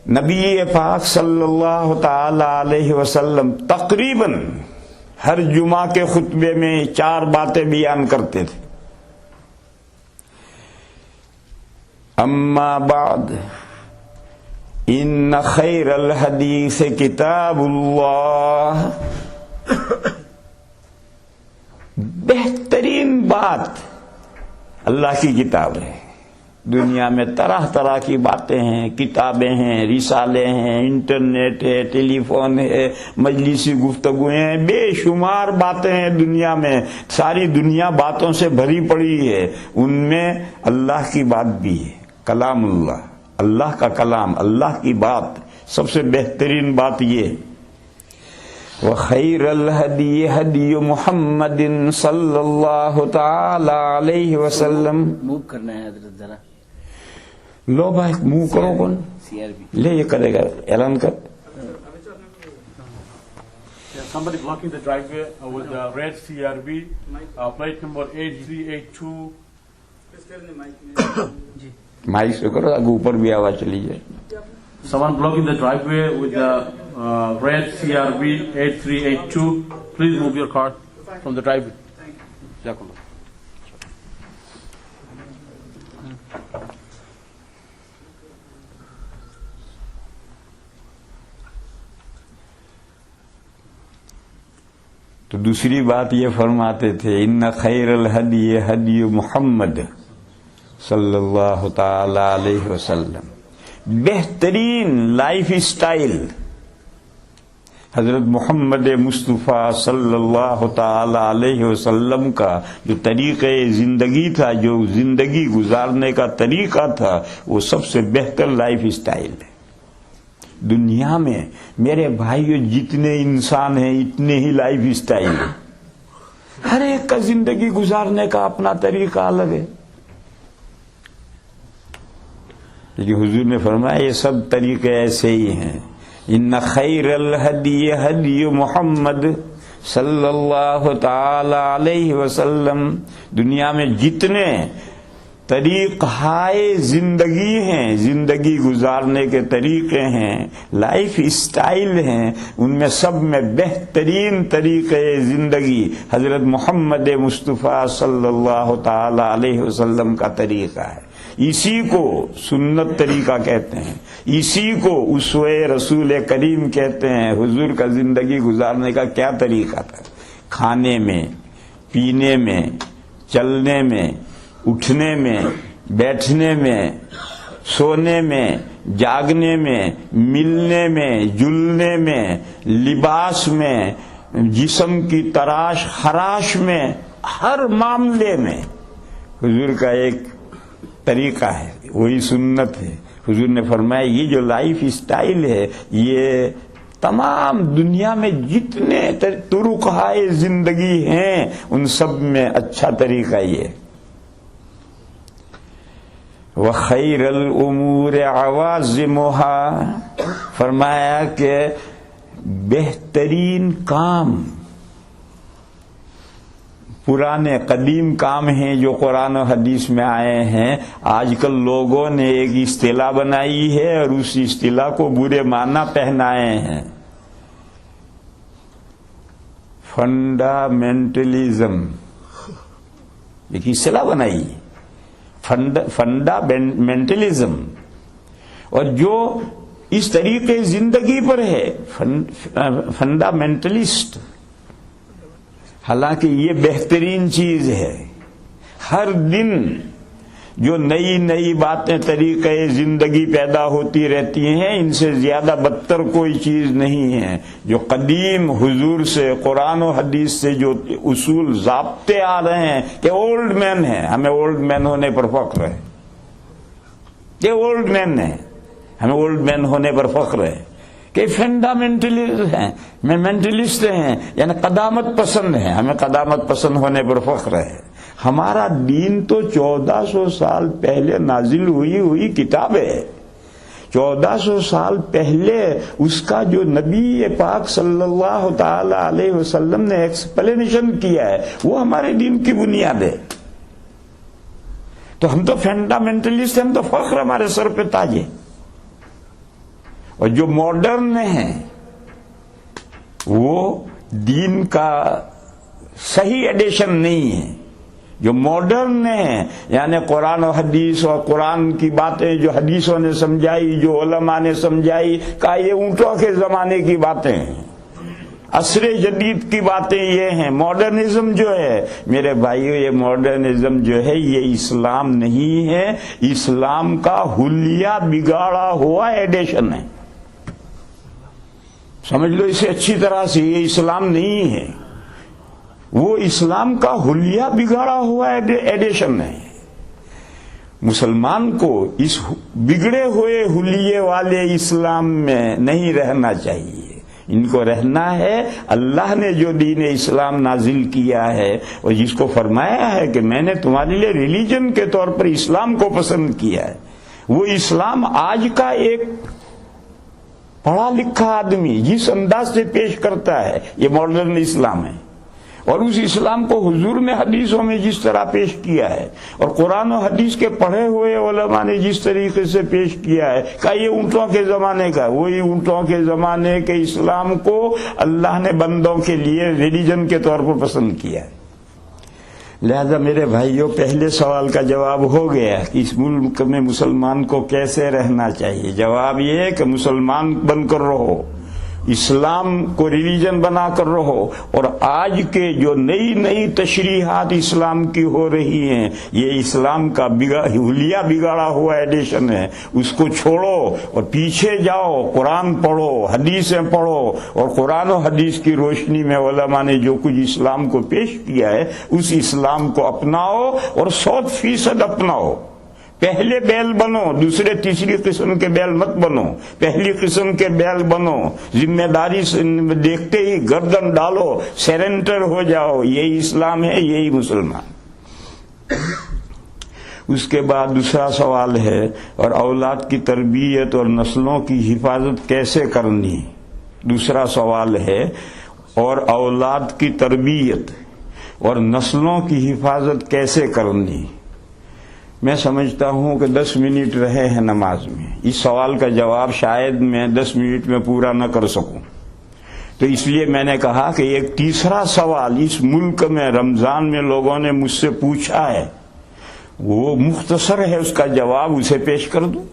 نبی پاک صلی اللہ تعالی علیہ وسلم تقریباً ہر جمعہ کے خطبے میں 4 باتیں بیان کرتے تھے. اما بعد ان خیر الحدیث کتاب اللہ. بہترین بات اللہ کی کتاب ہے. دنیا میں طرح طرح کی باتیں ہیں، کتابیں ہیں، رسالے ہیں، انٹرنیٹ ہے، ٹیلی فون ہے، مجلسی گفتگویں ہیں، بے شمار باتیں ہیں دنیا میں. ساری دنیا باتوں سے بھری پڑی ہے. ان میں اللہ کی بات بھی ہے. کلام اللہ، اللہ کا کلام، اللہ کی بات، سب سے بہترین بات یہ. وخیر الہدی ہدی محمد صلی اللہ تعالی علیہ وسلم. موو کرنا ہے حضرت ذرا. لو بھائی منہ کرو. کون لے یہ کرے گا؟ اعلان کر. Somebody blocking the driveway with the red CRV, plate number 8382. Mic سے کرو آگے اوپر بھی آواز چلی جائے. Someone blocking the driveway with the red CRV 8382. Please move your car from the driveway. Jazakallah. تو دوسری بات یہ فرماتے تھے ان خیر الہدی ہدی محمد صلی اللہ تعالی علیہ وسلم. بہترین لائف اسٹائل حضرت محمد مصطفیٰ صلی اللہ تعالی علیہ وسلم کا جو طریقہ زندگی تھا، جو زندگی گزارنے کا طریقہ تھا، وہ سب سے بہتر لائف اسٹائل ہے. دنیا میں میرے بھائیو جتنے انسان ہیں اتنے ہی لائف اسٹائل ہے. ہر ایک کا زندگی گزارنے کا اپنا طریقہ الگ ہے. لیکن حضور نے فرمایا یہ سب طریقے ایسے ہی ہیں. ان خیر الہدی ہدی محمد صلی اللہ تعالی علیہ وسلم. دنیا میں جتنے طریقۂ زندگی ہیں، زندگی گزارنے کے طریقے ہیں، لائف اسٹائل ہیں، ان میں سب میں بہترین طریقے زندگی حضرت محمد مصطفیٰ صلی اللہ تعالی علیہ وسلم کا طریقہ ہے. اسی کو سنت طریقہ کہتے ہیں، اسی کو اسوہ رسول کریم کہتے ہیں. حضور کا زندگی گزارنے کا کیا طریقہ تھا؟ کھانے میں، پینے میں، چلنے میں، اٹھنے میں، بیٹھنے میں، سونے میں، جاگنے میں، ملنے میں، جلنے میں، لباس میں، جسم کی تراش خراش میں، ہر معاملے میں حضور کا ایک طریقہ ہے، وہی سنت ہے. حضور نے فرمایا یہ جو لائف اسٹائل ہے یہ تمام دنیا میں جتنے طرقۂ زندگی ہیں ان سب میں اچھا طریقہ یہ. وخیر الامور عوازمها، فرمایا کہ بہترین کام پرانے قدیم کام ہیں جو قرآن و حدیث میں آئے ہیں. آج کل لوگوں نے ایک اصطلاح بنائی ہے اور اس اصطلاح کو برے معنی پہنائے ہیں. فنڈامنٹلزم ایک اصطلاح بنائی، فنڈامنٹلزم، اور جو اس طریقے زندگی پر ہے فنڈامنٹلسٹ. حالانکہ یہ بہترین چیز ہے. ہر دن جو نئی نئی باتیں طریقے زندگی پیدا ہوتی رہتی ہیں، ان سے زیادہ بدتر کوئی چیز نہیں ہے. جو قدیم حضور سے قرآن و حدیث سے جو اصول ضابطے آ رہے ہیں کہ اولڈ مین ہیں، ہمیں اولڈ مین ہونے پر فخر ہے. یہ اولڈ مین ہیں، ہمیں اولڈ مین ہونے پر فخر ہے. کہ فنڈامنٹلسٹ ہیں، مینٹلسٹ ہیں، یعنی قدامت پسند ہیں، ہمیں قدامت پسند ہونے پر فخر ہے. ہمارا دین تو 1400 سال پہلے نازل ہوئی کتاب ہے. 1400 سال پہلے اس کا جو نبی پاک صلی اللہ تعالی علیہ وسلم نے ایکسپلینیشن کیا ہے وہ ہمارے دین کی بنیاد ہے. تو ہم تو فنڈامنٹلسٹ ہیں، ہم تو فخر ہمارے سر پہ تاج ہے. اور جو ماڈرن ہیں وہ دین کا صحیح ایڈیشن نہیں ہے، جو ماڈرن ہے، یعنی قرآن و حدیث اور قرآن کی باتیں جو حدیثوں نے سمجھائی، جو علماء نے سمجھائی، کہا یہ اونٹوں کے زمانے کی باتیں ہیں، عصر جدید کی باتیں یہ ہیں۔ ماڈرنزم جو ہے میرے بھائیو، یہ ماڈرنزم جو ہے یہ اسلام نہیں ہے، اسلام کا حلیہ بگاڑا ہوا ایڈیشن ہے، سمجھ لو اسے اچھی طرح سے، یہ اسلام نہیں ہے، وہ اسلام کا حلیہ بگاڑا ہوا ایڈیشن ہے۔ مسلمان کو اس بگڑے ہوئے حلیے والے اسلام میں نہیں رہنا چاہیے، ان کو رہنا ہے اللہ نے جو دین اسلام نازل کیا ہے اور جس کو فرمایا ہے کہ میں نے تمہارے لیے ریلیجن کے طور پر اسلام کو پسند کیا ہے، وہ اسلام آج کا ایک پڑھا لکھا آدمی جس انداز سے پیش کرتا ہے یہ ماڈرن اسلام ہے، اور اس اسلام کو حضور نے حدیثوں میں جس طرح پیش کیا ہے اور قرآن و حدیث کے پڑھے ہوئے علماء نے جس طریقے سے پیش کیا ہے، کہ یہ اونٹوں کے زمانے کا، وہی اونٹوں کے زمانے کے اسلام کو اللہ نے بندوں کے لیے ریلیجن کے طور پر پسند کیا ہے۔ لہذا میرے بھائیوں، پہلے سوال کا جواب ہو گیا کہ اس ملک میں مسلمان کو کیسے رہنا چاہیے۔ جواب یہ ہے کہ مسلمان بن کر رہو، اسلام کو ریلیجن بنا کر رہو، اور آج کے جو نئی نئی تشریحات اسلام کی ہو رہی ہیں یہ اسلام کا حلیہ بگاڑا ہوا ایڈیشن ہے، اس کو چھوڑو اور پیچھے جاؤ، قرآن پڑھو، حدیثیں پڑھو، اور قرآن و حدیث کی روشنی میں علماء نے جو کچھ اسلام کو پیش کیا ہے اس اسلام کو اپناؤ اور 100% اپناؤ۔ پہلے بیل بنو، دوسرے تیسری قسم کے بیل مت بنو، پہلی قسم کے بیل بنو، ذمہ داری سے دیکھتے ہی گردن ڈالو، سرنڈر ہو جاؤ، یہی اسلام ہے، یہی مسلمان۔ اس کے بعد دوسرا سوال ہے، اور اولاد کی تربیت اور نسلوں کی حفاظت کیسے کرنی؟ دوسرا سوال ہے، اور اولاد کی تربیت اور نسلوں کی حفاظت کیسے کرنی؟ میں سمجھتا ہوں کہ 10 منٹ رہے ہیں نماز میں، اس سوال کا جواب شاید میں 10 منٹ میں پورا نہ کر سکوں، تو اس لیے میں نے کہا کہ ایک تیسرا سوال اس ملک میں رمضان میں لوگوں نے مجھ سے پوچھا ہے، وہ مختصر ہے، اس کا جواب اسے پیش کر دوں۔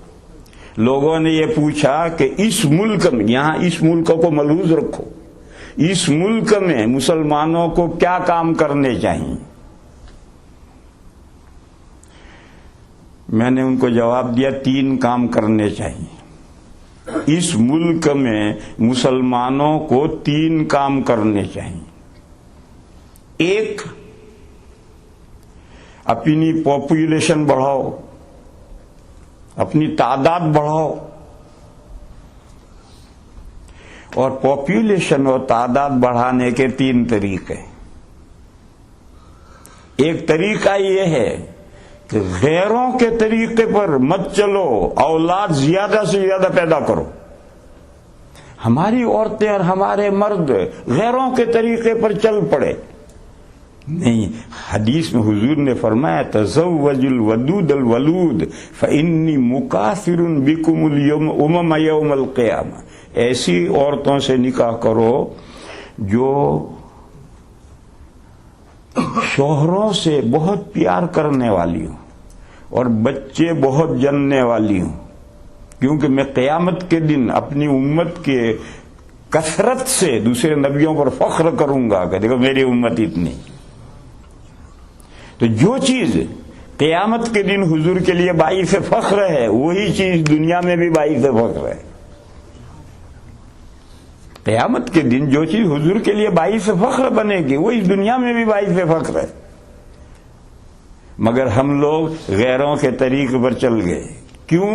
لوگوں نے یہ پوچھا کہ اس ملک میں، یہاں اس ملک کو ملحوظ رکھو، اس ملک میں مسلمانوں کو کیا کام کرنے چاہیے؟ میں نے ان کو جواب دیا 3 کام کرنے چاہیے۔ اس ملک میں مسلمانوں کو 3 کام کرنے چاہیے۔ ایک، اپنی پاپولیشن بڑھاؤ، اپنی تعداد بڑھاؤ، اور پاپولیشن اور تعداد بڑھانے کے 3 طریقے۔ ایک طریقہ یہ ہے کہ غیروں کے طریقے پر مت چلو، اولاد زیادہ سے زیادہ پیدا کرو۔ ہماری عورتیں اور ہمارے مرد غیروں کے طریقے پر چل پڑے نہیں، حدیث میں حضور نے فرمایا تزوج الودود الولود فانی مکاثر بکم الامم یوم القیامہ، ایسی عورتوں سے نکاح کرو جو شوہروں سے بہت پیار کرنے والی ہوں اور بچے بہت جننے والی ہوں، کیونکہ میں قیامت کے دن اپنی امت کے کثرت سے دوسرے نبیوں پر فخر کروں گا کہ دیکھو میری امت اتنی۔ تو جو چیز قیامت کے دن حضور کے لیے باعث فخر ہے وہی چیز دنیا میں بھی باعث فخر ہے۔ قیامت کے دن جو چیز حضور کے لیے باعث فخر بنے گی وہ اس دنیا میں بھی باعث فخر ہے، مگر ہم لوگ غیروں کے طریقے پر چل گئے۔ کیوں؟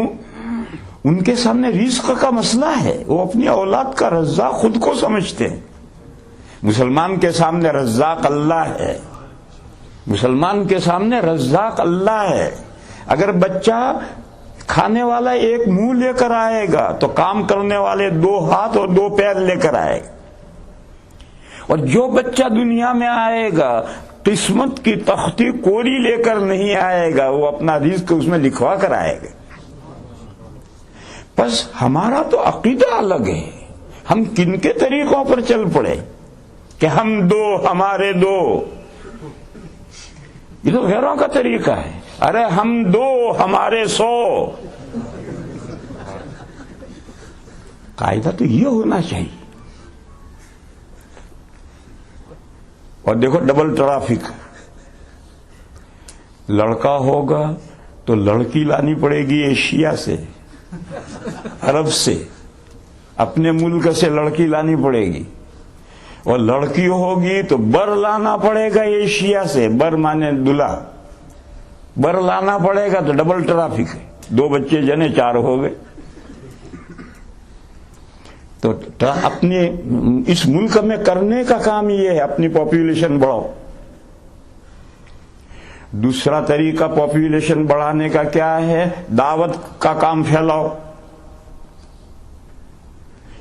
ان کے سامنے رزق کا مسئلہ ہے، وہ اپنی اولاد کا رزاق خود کو سمجھتے ہیں۔ مسلمان کے سامنے رزاق اللہ ہے، مسلمان کے سامنے رزاق اللہ ہے۔ اگر بچہ کھانے والا ایک منہ لے کر آئے گا تو کام کرنے والے 2 ہاتھ اور 2 پیر لے کر آئے گا، اور جو بچہ دنیا میں آئے گا قسمت کی تختی کوری لے کر نہیں آئے گا، وہ اپنا رزق اس میں لکھوا کر آئے گا۔ بس ہمارا تو عقیدہ الگ ہے، ہم کن کے طریقوں پر چل پڑے، کہ ہم دو ہمارے دو. یہ تو غیروں کا طریقہ ہے. ارے ہم دو ہمارے 100. قاعدہ تو یہ ہونا چاہیے. اور دیکھو ڈبل ٹرافک. لڑکا ہوگا تو لڑکی لانی پڑے گی ایشیا سے, عرب سے, اپنے ملک سے لڑکی لانی پڑے گی. اور لڑکی ہوگی تو بر لانا پڑے گا ایشیا سے. بر مانے دلہا. بر لانا پڑے گا تو ڈبل ٹرافک ہے. 2 بچے جنے 4 ہو گئے. تو اپنے اس ملک میں کرنے کا کام یہ ہے, اپنی پاپولیشن بڑھاؤ. دوسرا طریقہ پاپولیشن بڑھانے کا کیا ہے؟ دعوت کا کام پھیلاؤ.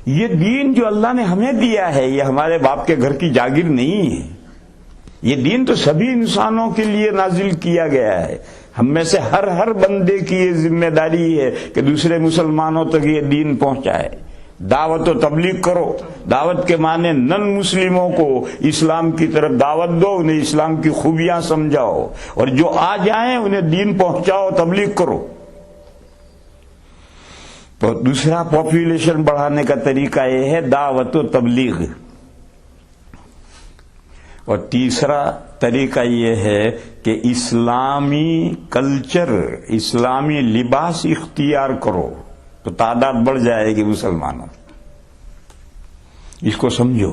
یہ دین جو اللہ نے ہمیں دیا ہے یہ ہمارے باپ کے گھر کی جاگیر نہیں ہے. یہ دین تو سبھی انسانوں کے لیے نازل کیا گیا ہے. ہم میں سے ہر بندے کی یہ ذمہ داری ہے کہ دوسرے مسلمانوں تک یہ دین پہنچائے. دعوت و تبلیغ کرو. دعوت کے معنی نن مسلموں کو اسلام کی طرف دعوت دو, انہیں اسلام کی خوبیاں سمجھاؤ, اور جو آ جائیں انہیں دین پہنچاؤ, تبلیغ کرو. تو دوسرا پاپولیشن بڑھانے کا طریقہ یہ ہے دعوت و تبلیغ. اور تیسرا طریقہ یہ ہے کہ اسلامی کلچر, اسلامی لباس اختیار کرو تو تعداد بڑھ جائے گی مسلمانوں. اس کو سمجھو.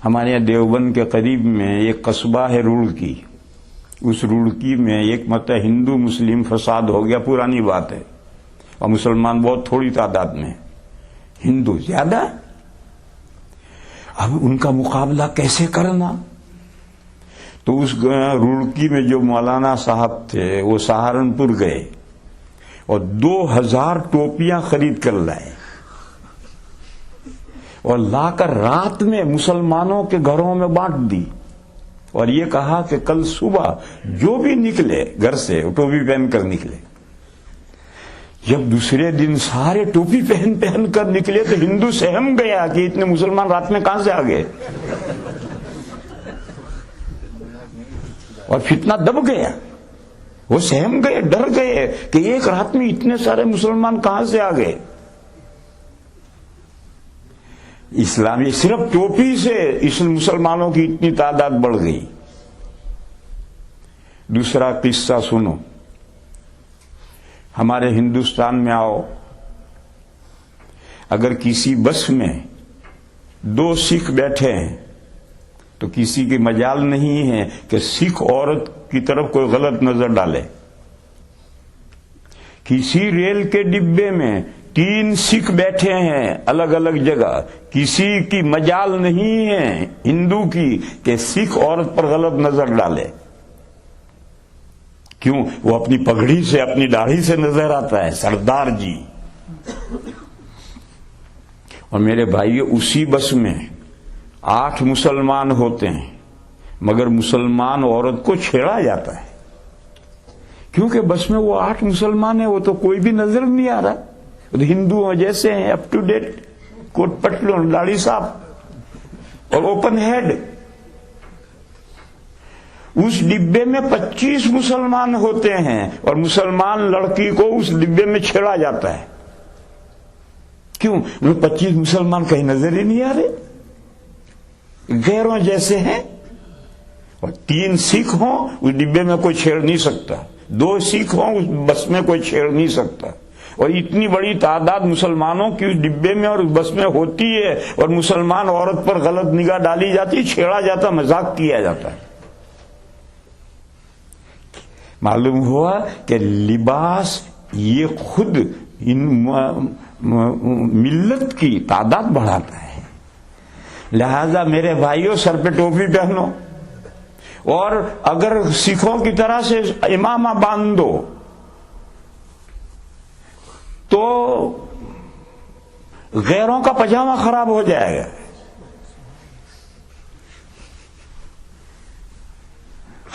ہمارے یہاں دیوبند کے قریب میں ایک قصبہ ہے روڑکی. اس روڑکی میں ایک مرتبہ ہندو مسلم فساد ہو گیا, پرانی بات ہے, اور مسلمان بہت تھوڑی تعداد میں, ہندو زیادہ. اب ان کا مقابلہ کیسے کرنا؟ تو اس روڑکی میں جو مولانا صاحب تھے وہ سہارنپور گئے اور 2000 ٹوپیاں خرید کر لائے, اور لا کر رات میں مسلمانوں کے گھروں میں بانٹ دی. اور یہ کہا کہ کل صبح جو بھی نکلے گھر سے ٹوپی پہن کر نکلے. جب دوسرے دن سارے ٹوپی پہن کر نکلے تو ہندو سہم گیا کہ اتنے مسلمان رات میں کہاں سے آ گئے, اور فتنہ دب گیا. وہ سہم گئے, ڈر گئے کہ ایک رات میں اتنے سارے مسلمان کہاں سے آ گئے. اسلامی صرف ٹوپی سے اس مسلمانوں کی اتنی تعداد بڑھ گئی. دوسرا قصہ سنو. ہمارے ہندوستان میں آؤ, اگر کسی بس میں 2 سکھ بیٹھے ہیں تو کسی کی مجال نہیں ہے کہ سکھ عورت کی طرف کوئی غلط نظر ڈالے. کسی ریل کے ڈبے میں 3 سکھ بیٹھے ہیں الگ الگ جگہ, کسی کی مجال نہیں ہے ہندو کی کہ سکھ عورت پر غلط نظر ڈالے. کیوں؟ وہ اپنی پگڑی سے, اپنی داڑھی سے نظر آتا ہے, سردار جی. اور میرے بھائی اسی بس میں 8 مسلمان ہوتے ہیں, مگر مسلمان عورت کو چھیڑا جاتا ہے. کیونکہ بس میں وہ 8 مسلمان ہیں, وہ تو کوئی بھی نظر نہیں آ رہا. ہندو جیسے ہیں, اپ ٹو ڈیٹ, کوٹ پٹلون, داڑھی صاحب اور اوپن ہیڈ. اس ڈبے میں 25 مسلمان ہوتے ہیں اور مسلمان لڑکی کو اس ڈبے میں چھیڑا جاتا ہے. کیوں؟ وہ 25 مسلمان کہیں نظر ہی نہیں آ رہے, غیروں جیسے ہیں. اور 3 سکھ ہوں اس ڈبے میں کوئی چھیڑ نہیں سکتا, 2 سکھ ہوں اس بس میں کوئی چھیڑ نہیں سکتا. اور اتنی بڑی تعداد مسلمانوں کی اس ڈبے میں اور اس بس میں ہوتی ہے, اور مسلمان عورت پر غلط نگاہ ڈالی جاتی, چھیڑا جاتا, مذاق کیا جاتا ہے. معلوم ہوا کہ لباس یہ خود ملت کی تعداد بڑھاتا ہے. لہذا میرے بھائیوں سر پہ ٹوپی پہنو, اور اگر سکھوں کی طرح سے امامہ باندھ دو تو غیروں کا پجامہ خراب ہو جائے گا.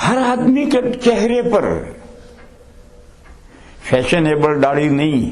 ہر آدمی کے چہرے پر فیشنیبل داڑھی نہیں,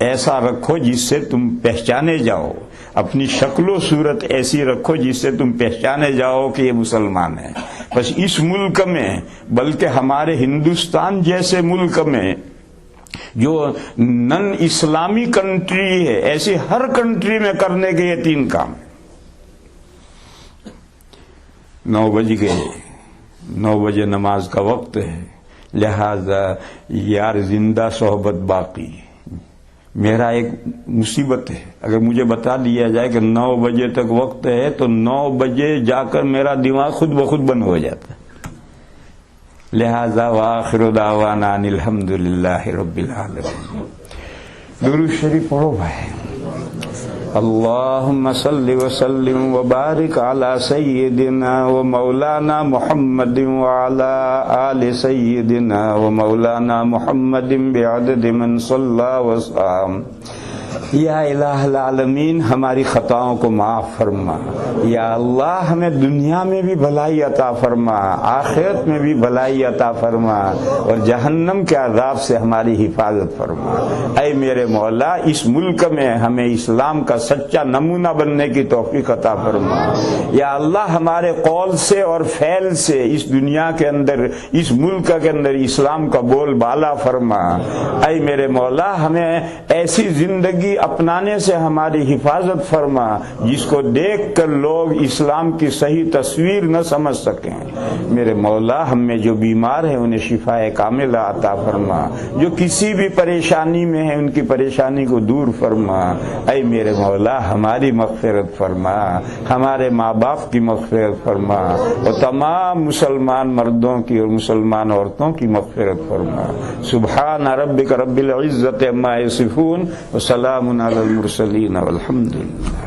ایسا رکھو جس سے تم پہچانے جاؤ، اپنی شکل و صورت ایسی رکھو جس سے تم پہچانے جاؤ کہ یہ مسلمان ہے۔ بس اس ملک میں، بلکہ ہمارے ہندوستان جیسے ملک میں جو نن اسلامی کنٹری ہے، ایسی ہر کنٹری میں کرنے کے یہ 3 کام۔ 9 بج گئے، 9 بجے نماز کا وقت ہے، لہذا یار زندہ صحبت باقی۔ میرا ایک مصیبت ہے، اگر مجھے بتا دیا جائے کہ 9 بجے تک وقت ہے تو 9 بجے جا کر میرا دماغ خود بخود بند ہو جاتا ہے۔ لہذا وآخر دعوانا ان الحمدللہ رب العالمین۔ درود شریف پڑھو بھائی۔ اللہم صل وسلم وبارک علی سیدنا و مولانا محمد وعلی آل سیدنا و مولانا محمد بعدد من صلی وسلم۔ یا الہ العالمین، ہماری خطاؤں کو معاف فرما۔ یا اللہ، ہمیں دنیا میں بھی بھلائی عطا فرما، آخرت میں بھی بھلائی عطا فرما، اور جہنم کے عذاب سے ہماری حفاظت فرما۔ اے میرے مولا، اس ملک میں ہمیں اسلام کا سچا نمونہ بننے کی توفیق عطا فرما۔ یا اللہ، ہمارے قول سے اور فعل سے اس دنیا کے اندر، اس ملک کے اندر اسلام کا بول بالا فرما۔ اے میرے مولا، ہمیں ایسی زندگی اپنانے سے ہماری حفاظت فرما جس کو دیکھ کر لوگ اسلام کی صحیح تصویر نہ سمجھ سکیں۔ میرے مولا، ہم میں جو بیمار ہیں انہیں شفاء کاملہ عطا فرما، جو کسی بھی پریشانی میں ہیں ان کی پریشانی کو دور فرما۔ اے میرے مولا، ہماری مغفرت فرما، ہمارے ماں باپ کی مغفرت فرما، اور تمام مسلمان مردوں کی اور مسلمان عورتوں کی مغفرت فرما۔ سبحان ربک رب العزت عما یصفون وسلام علی المرسلین والحمد للہ۔